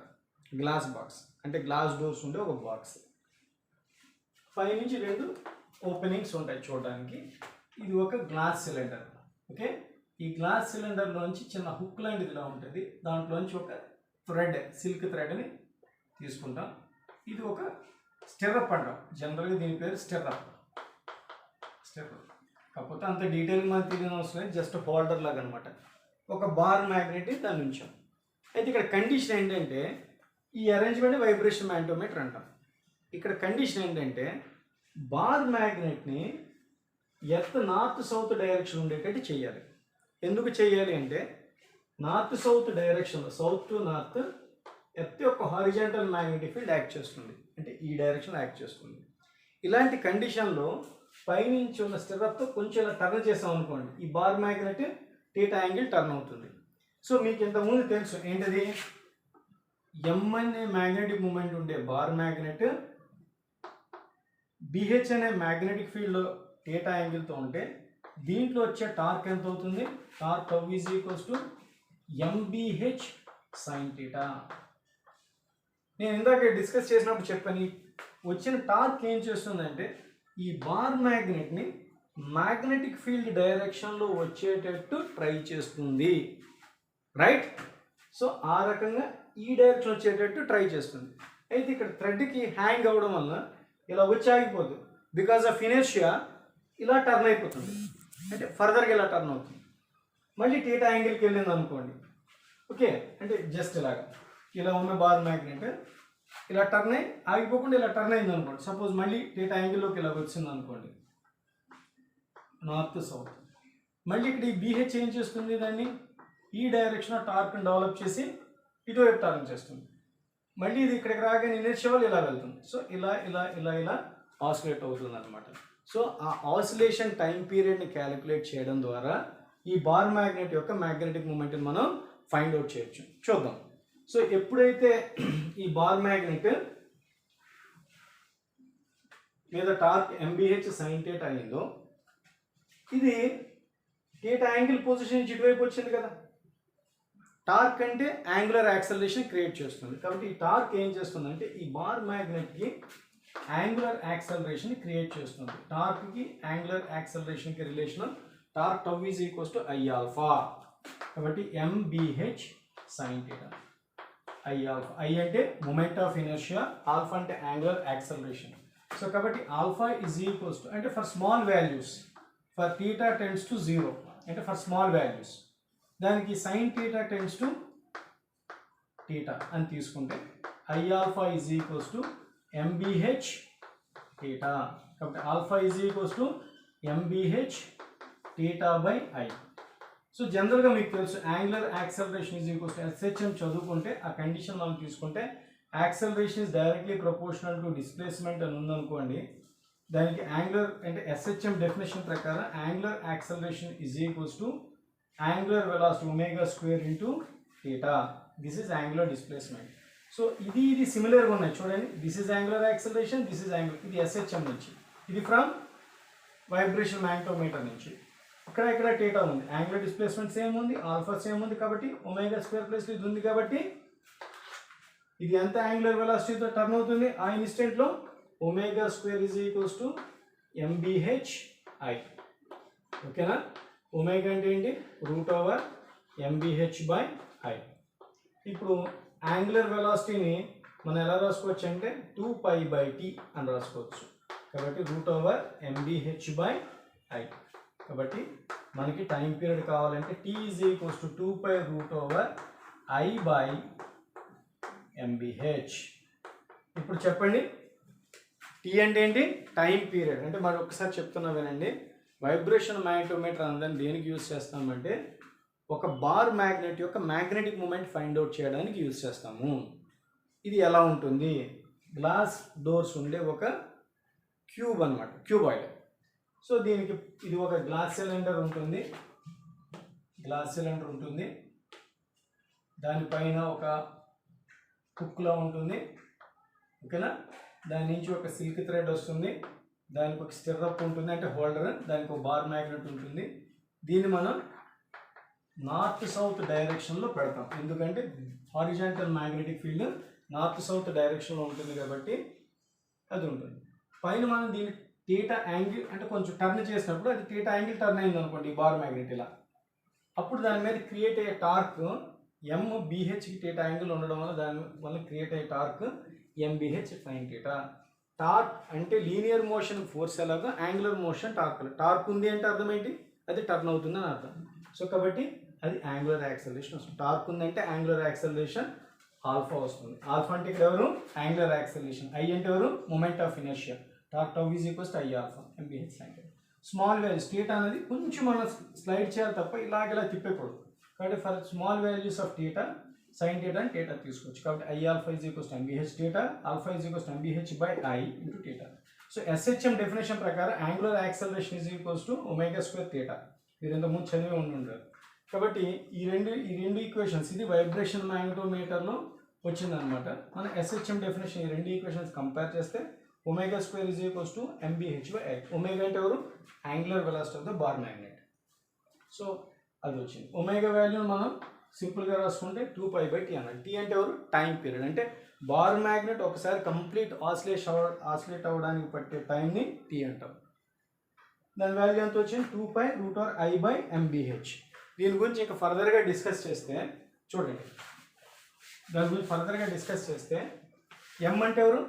[SPEAKER 1] గ్లాస్ బాక్స్ అంటే గ్లాస్ డోర్స్ ఉండే ఒక బాక్స్, పైనుంచి 2 ఓపెనింగ్స్ ఉంటాయి చూడడానికి. ఇది ఒక గ్లాస్ సిలిండర్. ఓకే, ఈ గ్లాస్ సిలిండర్లోంచి చిన్న హుక్ లాంటిది ఇలా ఉంటుంది, దాంట్లోంచి ఒక థ్రెడ్, సిల్క్ థ్రెడ్ని తీసుకుంటాం. ఇది ఒక స్టిర్రప్ అంటాం, జనరల్గా దీని పేరు స్టిర్రప్. కాకపోతే అంత డీటెయిల్ మనకు తెలియని అవసరం లేదు, జస్ట్ హోల్డర్ లాగా అనమాట. ఒక బార్ మ్యాగ్నెట్ దాని ఉంచాం. అయితే ఇక్కడ కండిషన్ ఏంటంటే, ఈ అరేంజ్మెంట్ వైబ్రేషన్ మ్యాగ్నెటోమీటర్ అంటాం. ఇక్కడ కండిషన్ ఏంటంటే, బార్ మ్యాగ్నెట్ని నార్త్ సౌత్ డైరెక్షన్ ఉండేటట్టు చేయాలి. ఎందుకు చేయాలి అంటే, నార్త్ సౌత్ డైరెక్షన్లో, సౌత్ టు నార్త్ ఎర్త్ యొక్క హారిజాంటల్ మ్యాగ్నెటిక్ ఫీల్డ్ యాక్ట్ చేస్తుంది, అంటే ఈ డైరెక్షన్లో యాక్ట్ చేస్తుంది. ఇలాంటి కండిషన్లో పైనుంచి ఉన్న స్టిర్రప్తో కొంచెం ఇలా టర్న్ చేసాం అనుకోండి, ఈ బార్ మ్యాగ్నెట్ θ యాంగిల్ టర్న్ అవుతుంది. సో మీకు ఇంతకుముందు తెలుసు ఏంటది, M అనే మ్యాగ్నెటిక్ మూమెంట్ ఉండే బార్ మ్యాగ్నెట్ BH అనే మ్యాగ్నెటిక్ ఫీల్డ్లో θ యాంగిల్తో ఉంటే దీంట్లో వచ్చే టార్క్ ఎంత అవుతుంది, torque τ is equals to MBH sin θ. నేను ఇందాక డిస్కస్ చేసినప్పుడు చెప్పాను, వచ్చిన టార్క్ ఏం చేస్తుందంటే ఈ బార్ మ్యాగ్నెట్ని మ్యాగ్నెటిక్ ఫీల్డ్ డైరెక్షన్లో వచ్చేటట్టు ట్రై చేస్తుంది, రైట్. సో ఆ రకంగా ఈ డైరెక్షన్ వచ్చేటట్టు ట్రై చేస్తుంది. అయితే ఇక్కడ థ్రెడ్కి హ్యాంగ్ అవ్వడం వల్ల ఇలా వచ్చి ఆగిపోతుంది, బికాజ్ ఆఫ్ ఇనర్షియా ఇలా టర్న్ అయిపోతుంది, అంటే ఫర్దర్గా ఇలా టర్న్ అవుతుంది. మళ్ళీ θ యాంగిల్కి వెళ్ళింది అనుకోండి, ఓకే, అంటే జస్ట్ ఇలా ఉన్న బార్ మ్యాగ్నెట్ ఇలా టర్న్ అయ్యి ఆగిపోకుండా ఇలా టర్న్ అయింది అనుకోండి. సపోజ్ మళ్ళీ θ యాంగిల్లోకి ఇలా వచ్చింది అనుకోండి, నార్త్ సౌత్. మళ్ళీ ఇక్కడ ఈ BH ఏం చేస్తుంది, దాన్ని ఈ డైరెక్షన్లో టార్క్ని డెవలప్ చేసి ఇటువైపు టర్న్ చేస్తుంది. మళ్ళీ ఇది ఇక్కడికి రాగానే ఇనర్షియా వల్ల ఇలా వెళ్తుంది. సో ఇలా ఇలా ఇలా ఇలా ఆసిలేట్ అవుతుంది అనమాట. సో ఆ ఆసిలేషన్ టైం పీరియడ్ని క్యాలిక్యులేట్ చేయడం ద్వారా ఈ బార్ మ్యాగ్నెట్ యొక్క మ్యాగ్నెటిక్ మూమెంట్ని మనం ఫైండ్ అవుట్ చేయొచ్చు. చూద్దాం. సో ఎప్పుడైతే ఈ బార్ మ్యాగ్నెట్ మీద టార్క్ ఎంబీహెచ్ సైన్ థీటా అయిందో, ఇది థీటా యాంగిల్ పొజిషన్ నుంచి ఇటువైపు వచ్చింది కదా. టార్క్ అంటే యాంగులర్ యాక్సలరేషన్ క్రియేట్ చేస్తుంది. కాబట్టి ఈ టార్క్ ఏం చేస్తుందంటే ఈ బార్ మ్యాగ్నెట్కి యాంగులర్ యాక్సలరేషన్ క్రియేట్ చేస్తుంది. టార్క్కి యాంగులర్ యాక్సలరేషన్కి relation torque tau is equals to I alpha. కాబట్టి m b h sine theta. I alpha, I అంటే మూమెంట్ ఆఫ్ ఇనర్షియా, ఆల్ఫా అంటే యాంగులర్ యాక్సలరేషన్. సో కాబట్టి ఆల్ఫా ఈజ్ ఈక్వల్స్ టు, అంటే for small values, for theta tends to 0 అంటే ఫర్ స్మాల్ వాల్యూస్, దానికి sine theta tends to theta అని తీసుకుంటే I alpha is equals to m b h theta. కాబట్టి alpha is equals to m b h theta by I. So జనరల్గా మీకు తెలుసు angular acceleration is equals to SHM చదువుకుంటే ఆ కండిషన్ మనం తీసుకుంటే acceleration is directly proportional to displacement అని ఉందనుకోండి, దానికి యాంగులర్ అంటే ఎస్హెచ్ఎం డెఫినేషన్ ప్రకారం angular acceleration is equals to angular velocity omega square into theta. This is angular displacement. So ఇది సిమిలర్గా ఉన్నాయి చూడండి. This is angular acceleration, this is angular, ఇది ఎస్హెచ్ఎం నుంచి, ఇది ఫ్రమ్ వైబ్రేషన్ మ్యాగ్నెటోమీటర్ నుంచి. ఇక్కడ థీటా ఉంది, యాంగులర్ డిస్ప్లేస్మెంట్ సేమ్ ఉంది, ఆల్ఫా సేమ్ ఉంది, కాబట్టి ఒమేగా స్క్వేర్ ప్లస్ ఇది ఉంది. కాబట్టి ఇది ఎంత యాంగులర్ వెలాసిటీతో టర్న్ అవుతుంది ఆ ఇన్స్టెంట్లో, omega square is equals to m b h I. ఓకేనా. ఒమేగా అంటే ఏంటి, root over m b h by I. ఇప్పుడు యాంగులర్ వెలాసిటీని మనం ఎలా రాసుకోవచ్చు అంటే 2π/t అని రాసుకోవచ్చు. కాబట్టి root over m b h by I. కాబట్టి మనకి టైం పీరియడ్ కావాలంటే t is equals to 2π root over I by m b h. ఇప్పుడు చెప్పండి, టీ అంటే ఏంటి, టైం పీరియడ్. అంటే మరి ఒకసారి చెప్తున్నా వినండి. వైబ్రేషన్ మ్యాగ్నెటోమీటర్ అందరం దేనికి యూజ్ చేస్తామంటే ఒక బార్ మ్యాగ్నెట్ యొక్క మ్యాగ్నెటిక్ మూమెంట్ ఫైండ్ అవుట్ చేయడానికి యూజ్ చేస్తాము. ఇది ఎలా ఉంటుంది, గ్లాస్ డోర్స్ ఉండే ఒక క్యూబ్ అనమాట, క్యూబాయిడ్. సో దీనికి ఇది ఒక గ్లాస్ సిలిండర్ ఉంటుంది, దానిపైన ఒక హుక్లా ఉంటుంది. ఓకేనా. దాని నుంచి ఒక సిల్క్ థ్రెడ్ వస్తుంది, దానికి ఒక స్టిర్రప్ ఉంటుంది అంటే హోల్డర్, దానికి ఒక బార్ మ్యాగ్నెట్ ఉంటుంది. దీన్ని మనం నార్త్ సౌత్ డైరెక్షన్లో పెడతాం, ఎందుకంటే horizontal magnetic field north south డైరెక్షన్లో ఉంటుంది కాబట్టి అది ఉంటుంది. పైన మనం దీన్ని థీటా యాంగిల్ అంటే కొంచెం టర్న్ చేసినప్పుడు అది థీటా యాంగిల్ టర్న్ అయింది అనుకోండి, ఈ బార్ మ్యాగ్నెట్ ఇలా, అప్పుడు దాని మీద క్రియేట్ అయ్యే టార్క్ ఎంబీహెచ్కి థీటా యాంగిల్ ఉండడం వల్ల దాని వల్ల క్రియేట్ అయ్యే torque MBH sine theta. Torque అంటే లీనియర్ మోషన్ ఫోర్స్ ఎలాగో యాంగులర్ మోషన్ టార్క్ ఉంది అంటే అర్థం ఏంటి, అది టర్న్ అవుతుంది అని అర్థం. సో కాబట్టి అది యాంగులర్ యాక్సలరేషన్ వస్తుంది. టార్క్ ఉందంటే యాంగులర్ యాక్సలరేషన్ ఆల్ఫా వస్తుంది. ఆల్ఫా అంటే ఇక్కడ ఎవరు, యాంగులర్ యాక్సలరేషన్. ఐ అంటే ఎవరు, moment of inertia. Torque tau is equals to I alpha m b h sine theta. Small values theta అనేది కొంచెం మనం స్లైడ్ చేయాలి తప్ప ఇలాగ తిప్పకూడదు. కాబట్టి for small values of theta sine theta అని థీటా తీసుకోవచ్చు. కాబట్టి I alpha is equals to m b h theta, alpha is equals to m b h by I into theta. So SHM definition ప్రకారం angular acceleration is equals to omega square theta. మీరు ఇంతకుముందు చదివి ఉండారు. కాబట్టి ఈ రెండు ఈక్వేషన్స్, ఇది వైబ్రేషన్ మ్యాగ్నెటోమీటర్లో వచ్చిందనమాట. మనం ఎస్హెచ్ఎం డెఫినేషన్ ఈ రెండు ఈక్వేషన్స్ కంపేర్ చేస్తే omega square is equals to m b h by I. Omega అంటే ఎవరు, angular velocity of the bar magnet. So అది వచ్చింది. ఒమేగా వాల్యూని మనం సింపుల్గా రాసుకుంటే 2π/t అన్నది. టీ అంటే ఎవరు, టైం పీరియడ్. అంటే బార్ మ్యాగ్నెట్ ఒకసారి కంప్లీట్ ఆసిలేట్ అవ్వడానికి పట్టే టైంని టీ అంటాం. దాని వాల్యూ ఎంత వచ్చింది, 2π root over I by MBH. దీని గురించి ఇంకా ఫర్దర్గా డిస్కస్ చేస్తే చూడండి, ఎం అంటే ఎవరు,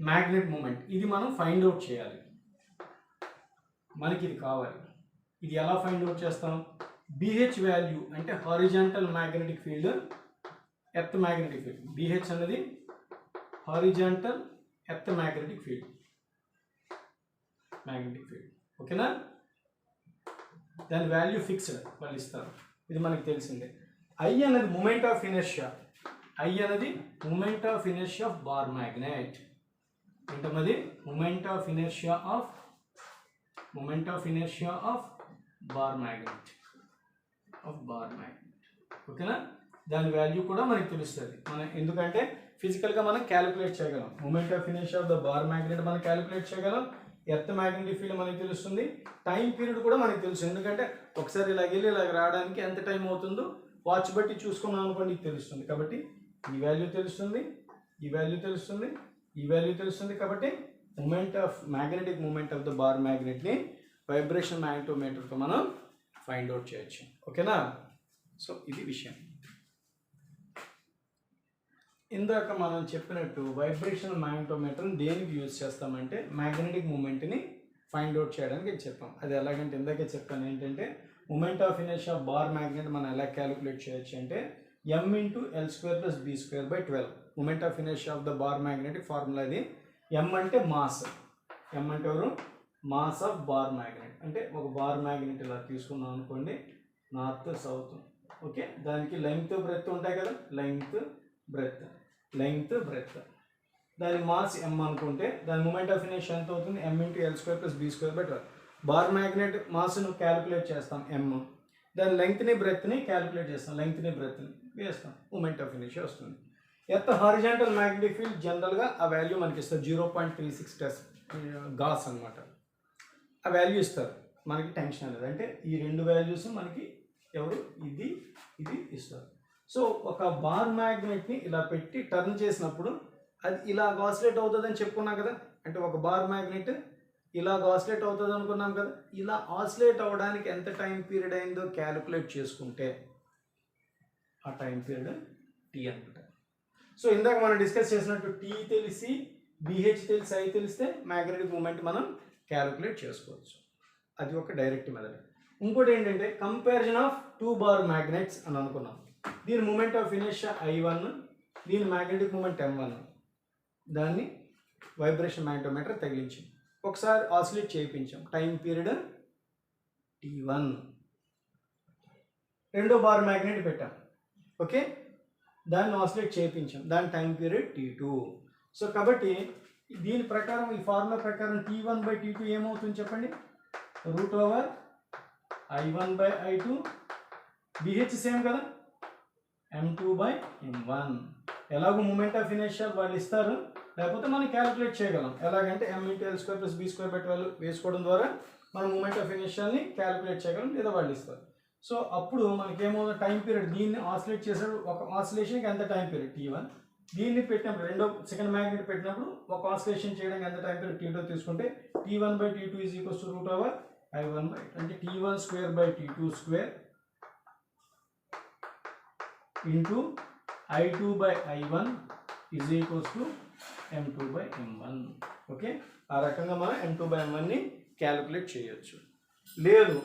[SPEAKER 1] మ్యాగ్నెట్ మూమెంట్. ఇది మనం ఫైండ్ అవుట్ చేయాలి, మనకి ఇది కావాలి. ఇది ఎలా ఫైండ్ అవుట్ చేస్తాం, BH వాల్యూ అంటే horizontal magnetic field, earth magnetic field. BH అనేది హారిజాంటల్ ఎర్త్ మ్యాగ్నెటిక్ ఫీల్డ్. ఓకేనా. దాని వాల్యూ ఫిక్స్డ్ వాళ్ళు ఇస్తారు, ఇది మనకు తెలిసిందే. I అనేది మూమెంట్ ఆఫ్ ఇనర్షియా. I అనేది moment of inertia of bar magnet. ఏంటన్నది moment of inertia of bar magnet ఓకేనా. దాని వాల్యూ కూడా మనకి తెలుస్తుంది. మనం ఎందుకంటే ఫిజికల్గా మనం క్యాలిక్యులేట్ చేయగలం. Moment of inertia of the bar magnet మనం క్యాలిక్యులేట్ చేయగలం. ఎర్త్ మ్యాగ్నెటిక్ ఫీల్డ్ మనకి తెలుస్తుంది. టైం పీరియడ్ కూడా మనకి తెలుసు. ఎందుకంటే ఒకసారి ఇలాగ వెళ్ళి ఇలాగ రావడానికి ఎంత టైం అవుతుందో వాచ్ బట్టి చూసుకున్నాం అనుకోండి తెలుస్తుంది. కాబట్టి ఈ వాల్యూ తెలుస్తుంది, ఈ వాల్యూ తెలుస్తుంది, ఈ వాల్యూ తెలుస్తుంది. కాబట్టి magnetic moment of the bar మ్యాగ్నెట్ని వైబ్రేషన్ మ్యాగ్నెటోమీటర్తో మనం ఫైండ్ అవుట్ చేయొచ్చు. ఓకేనా. సో ఇది విషయం. ఇందాక మనం చెప్పినట్టు వైబ్రేషన్ మ్యాగ్నెటోమీటర్ని దేనికి యూజ్ చేస్తామంటే మ్యాగ్నెటిక్ మూమెంట్ని ఫైండ్ అవుట్ చేయడానికి చెప్పాం. అది ఎలాగంటే ఇందాకే చెప్పాను ఏంటంటే moment of inertia of bar magnet మనం ఎలా క్యాలిక్యులేట్ చేయొచ్చు అంటే m×L²+B²/12. Moment of inertia of the bar magnetic formula ఇది. m అంటే మాస్, m అంటే ఎవరు మాస్ ఆఫ్ బార్ మ్యాగ్నెట్. అంటే ఒక బార్ మ్యాగ్నెట్ ఇలా తీసుకున్నాం అనుకోండి, నార్త్ సౌత్. ఓకే, దానికి లెంగ్త్ బ్రెత్ ఉంటాయి కదా, లెంగ్త్ బ్రెత్. దాని మాస్ m అనుకుంటే దాని మూమెంట్ ఆఫ్ ఇనర్షియా ఎంత అవుతుంది, m×L²+B²/12. బార్ మ్యాగ్నెట్ మాస్ను క్యాలిక్యులేట్ చేస్తాం m, దాని లెంగ్త్ని బ్రెత్ని క్యాలిక్యులేట్ చేస్తాం, లెంగ్త్ని బ్రెత్ని వేస్తాం, మూమెంట్ ఆఫ్ ఇనర్షియా వస్తుంది. ఎర్త్ హారిజాంటల్ మ్యాగ్నెటిక్ ఫీల్డ్ జనరల్గా ఆ వాల్యూ మనకి ఇస్తారు 0.36 గాస్ అనమాట. ఆ వాల్యూ ఇస్తారు, మనకి టెన్షన్ అనేది. అంటే ఈ రెండు వాల్యూస్ మనకి ఎవరు ఇది ఇస్తారు. సో ఒక బార్ మ్యాగ్నెట్ని ఇలా పెట్టి టర్న్ చేసినప్పుడు అది ఇలా ఆసిలేట్ అవుతుందని చెప్పుకున్నాం కదా. అంటే ఒక బార్ మ్యాగ్నెట్ ఇలా ఆసిలేట్ అవుతుంది అనుకున్నాం కదా. ఇలా ఆసిలేట్ అవ్వడానికి ఎంత టైం పీరియడ్ అయిందో క్యాలిక్యులేట్ చేసుకుంటే ఆ టైం పీరియడ్ టీ అనమాట. సో ఇందాక మనం డిస్కస్ చేసినట్టు టీ తెలిసి బిహెచ్ తెలిసి ఐ తెలిస్తే మ్యాగ్నెటిక్ మూమెంట్ మనం క్యాలిక్యులేట్ చేసుకోవచ్చు. అది ఒక డైరెక్ట్ మెథడ్. ఇంకోటి ఏంటంటే కంపారిజన్ ఆఫ్ 2 బార్ మ్యాగ్నెట్స్ అని అనుకున్నాం. దీని మూమెంట్ ఆఫ్ ఇనర్షియా I1, దీని మ్యాగ్నెటిక్ మూమెంట్ M1. దాన్ని వైబ్రేషన్ మ్యాగ్నెటోమీటర్ తగిలించాం, ఒకసారి ఆసిలేట్ చేయించాం, టైం పీరియడ్ T1. రెండో బార్ మ్యాగ్నెట్ పెట్టాం, ఓకే, దాన్ని ఆసిలేట్ చేయించాం, దాని టైం పీరియడ్ T2. సో కాబట్టి దీని ప్రకారం ఈ ఫార్ములా ప్రకారం T1/T2 ఏమవుతుంది చెప్పండి, √I1/I2. బిహెచ్ సేమ్ కదా, M2/M1. ఎలాగో మూమెంట్ ఆఫ్ ఇనర్షియా వాళ్ళు ఇస్తారు, లేకపోతే మనం క్యాలిక్యులేట్ చేయగలం. ఎలాగంటే m×L²+B²/12 వేసుకోవడం ద్వారా మనం మూమెంట్ ఆఫ్ ఇనర్షియాని క్యాలిక్యులేట్ చేయగలం, లేదా వాళ్ళు ఇస్తారు. సో అప్పుడు మనకేమవుతుంది టైం పీరియడ్, దీన్ని ఆసిలేట్ చేసాడు ఒక ఆసిలేషన్కి ఎంత టైం పీరియడ్ T1, దీన్ని పెట్టినప్పుడు సెకండ్ మ్యాగ్నెట్ పెట్టినప్పుడు ఒక ఆసిలేషన్ చేయడానికి ఎంత టైం పీరియడ్ T2 తీసుకుంటే T1/T2 = √I1/I2. అంటే T1²/T2² into I2/I1 = M2/M1. Okay, ఆ రకంగా మనం M2/M1ని క్యాలిక్యులేట్ చేయొచ్చు. లేదు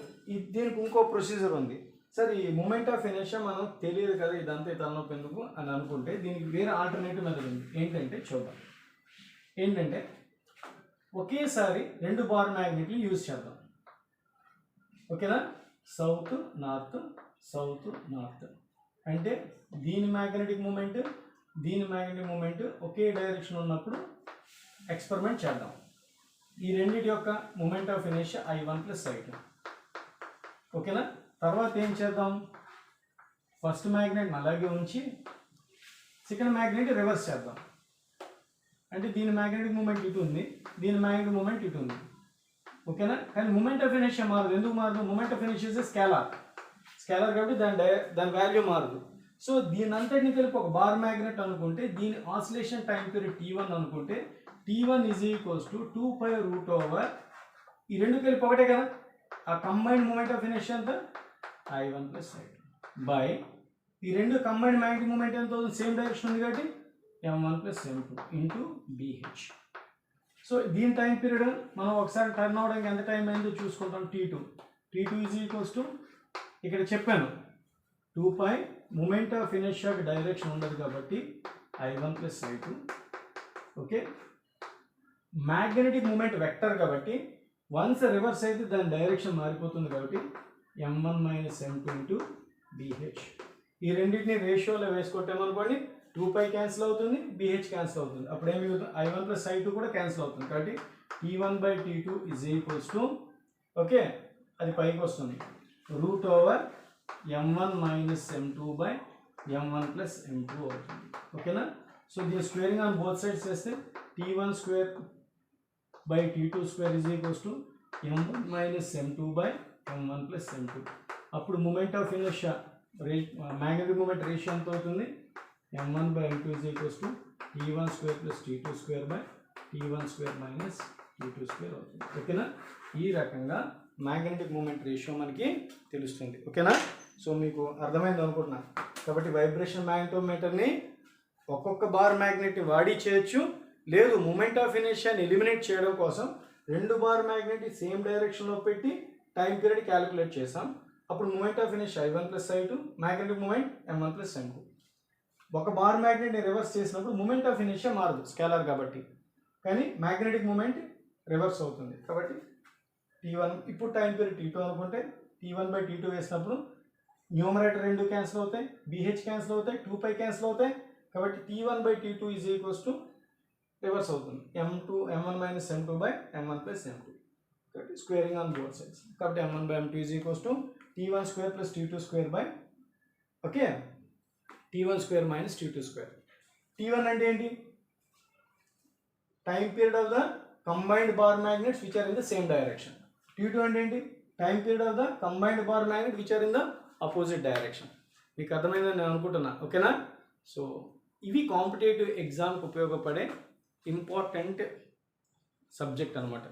[SPEAKER 1] దీనికి ఇంకో ప్రొసీజర్ ఉంది. సరే ఈ మూమెంట్ ఆఫ్ ఇనర్షియా మనం తెలియదు కదా, ఇదంతా తలనొప్పి ఎందుకు అని అనుకుంటే దీనికి వేరే ఆల్టర్నేటివ్ మెథడ్ ఉంది. ఏంటంటే చూద్దాం. ఏంటంటే ఒకేసారి 2 బార్ మ్యాగ్నెట్లు యూజ్ చేద్దాం. ఓకేనా, సౌత్ నార్త్ అంటే దీని మ్యాగ్నెటిక్ మూమెంట్ ఒకే డైరెక్షన్ ఉన్నప్పుడు ఎక్స్పెరిమెంట్ చేద్దాం. ఈ రెండింటి యొక్క మూమెంట్ ఆఫ్ ఇనర్షియా I1+I2. ఓకేనా, తర్వాత ఏం చేద్దాం, ఫస్ట్ మ్యాగ్నెట్ అలాగే ఉంచి సెకండ్ మ్యాగ్నెట్ రివర్స్ చేద్దాం. అంటే దీని మ్యాగ్నెటిక్ మూమెంట్ ఇటు ఉంది, దీని మ్యాగ్నెటిక్ మూమెంట్ ఇటు ఉంది. ఓకేనా, కానీ మూమెంట్ ఆఫ్ ఇనర్షియా మారదు. ఎందుకు మారదు, మూమెంట్ ఆఫ్ ఇనర్షియా స్కేలార్ కాబట్టి దాని వాల్యూ మారదు. సో దీని అంతటిని కలిపి ఒక బార్ మ్యాగ్నెట్ అనుకుంటే దీని ఆసిలేషన్ టైం పీరియడ్ T1 అనుకుంటే T1 = 2π√, ఈ రెండు కలిపి ఒకటే కదా, ఆ కంబైన్డ్ మూమెంట్ ఆఫ్ ఇనర్షియా అంతా I1+I2 బై ఈ రెండు కంబైన్డ్ మ్యాగ్నెటిక్ మూమెంట్ ఎంత అవుతుంది, సేమ్ డైరెక్షన్ ఉంది కాబట్టి M1+M2 ఇంటూ BH. సో దీని టైం పీరియడ్ మనం ఒకసారి టర్న్ అవడానికి ఎంత టైం అయిందో చూసుకుంటాం. T2 = ఇక్కడ చెప్పాను 2π, మూమెంట్ ఆఫ్ ఇనర్షియాకి డైరెక్షన్ ఉండదు కాబట్టి I1+I2. Okay, magnetic moment vector కాబట్టి వన్స్ రివర్స్ అయితే దాని డైరెక్షన్ మారిపోతుంది కాబట్టి M1 - M2 ఇంటూ BH. ఈ రెండింటిని రేషియోలో వేసుకుంటామనుకోండి 2π క్యాన్సిల్ అవుతుంది, BH క్యాన్సిల్ అవుతుంది. అప్పుడు ఏమి I1 ప్లస్ I2 కూడా క్యాన్సిల్ అవుతుంది. కాబట్టి T1/T2 is equals to okay అది పైకి వస్తుంది √M1 minus M2/M1 plus M2 అవుతుంది. ఓకేనా? సో దీని స్క్వేరింగ్ ఆన్ బోత్ సైడ్స్ చేస్తే T1/T2² is equals to M1 minus M2/M1 plus M2. అప్పుడు moment of inertia magnetic moment ratio ఎంత అవుతుంది? M1/M2 is equals to T1² plus T2² minus T2² అవుతుంది. ఓకేనా? ఈ రకంగా మ్యాగ్నెటిక్ మూమెంట్ రేషియో మనకి తెలుస్తుంది. ఓకేనా? సో మీకు అర్థమైంది అనుకుంటున్నా. కాబట్టి వైబ్రేషన్ మ్యాగ్నెటోమీటర్ని ఒక్కొక్క బార్ మ్యాగ్నెట్ని వాడి చేయొచ్చు, లేదు మూమెంట్ ఆఫ్ ఇనర్షియాని ఎలిమినేట్ చేయడం కోసం 2 బార్ మ్యాగ్నెట్ని సేమ్ డైరెక్షన్లో పెట్టి టైం పీరియడ్ క్యాలిక్యులేట్ చేసాం. అప్పుడు moment of inertia I1 plus I2, magnetic moment M1 plus M2. ఒక బార్ మ్యాగ్నెట్ని రివర్స్ చేసినప్పుడు మూమెంట్ ఆఫ్ ఇనర్షియా మారదు, స్కేలార్ కాబట్టి, కానీ మ్యాగ్నెటిక్ మూమెంట్ రివర్స్ అవుతుంది. కాబట్టి T1 ఇప్పుడు టైం పీరియడ్ T2 అనుకుంటే T1/T2 వేసినప్పుడు న్యూమరేటర్ 2 క్యాన్సిల్ అవుతాయి, BH క్యాన్సిల్ అవుతాయి, 2π క్యాన్సిల్ అవుతాయి. కాబట్టి T1/T2 is equals to reverse అవుతుంది M1 minus M2/M1 plus M2. కాబట్టి స్క్వేరింగ్ ఆన్ బోత్ సైడ్స్. కాబట్టి M1/M2 is equals to T1² plus T2² okay T1² minus T2². T1 అంటే ఏంటి? Time period of the combined bar magnets which are in the same direction. T2 అంటే ఏంటి? Time period of the combined bar magnet which are in the opposite direction. మీకు అర్థమైందని నేను అనుకుంటున్నా. ఓకేనా? సో ఇవి కాంపిటేటివ్ ఎగ్జామ్కి ఉపయోగపడే ఇంపార్టెంట్ సబ్జెక్ట్ అనమాట.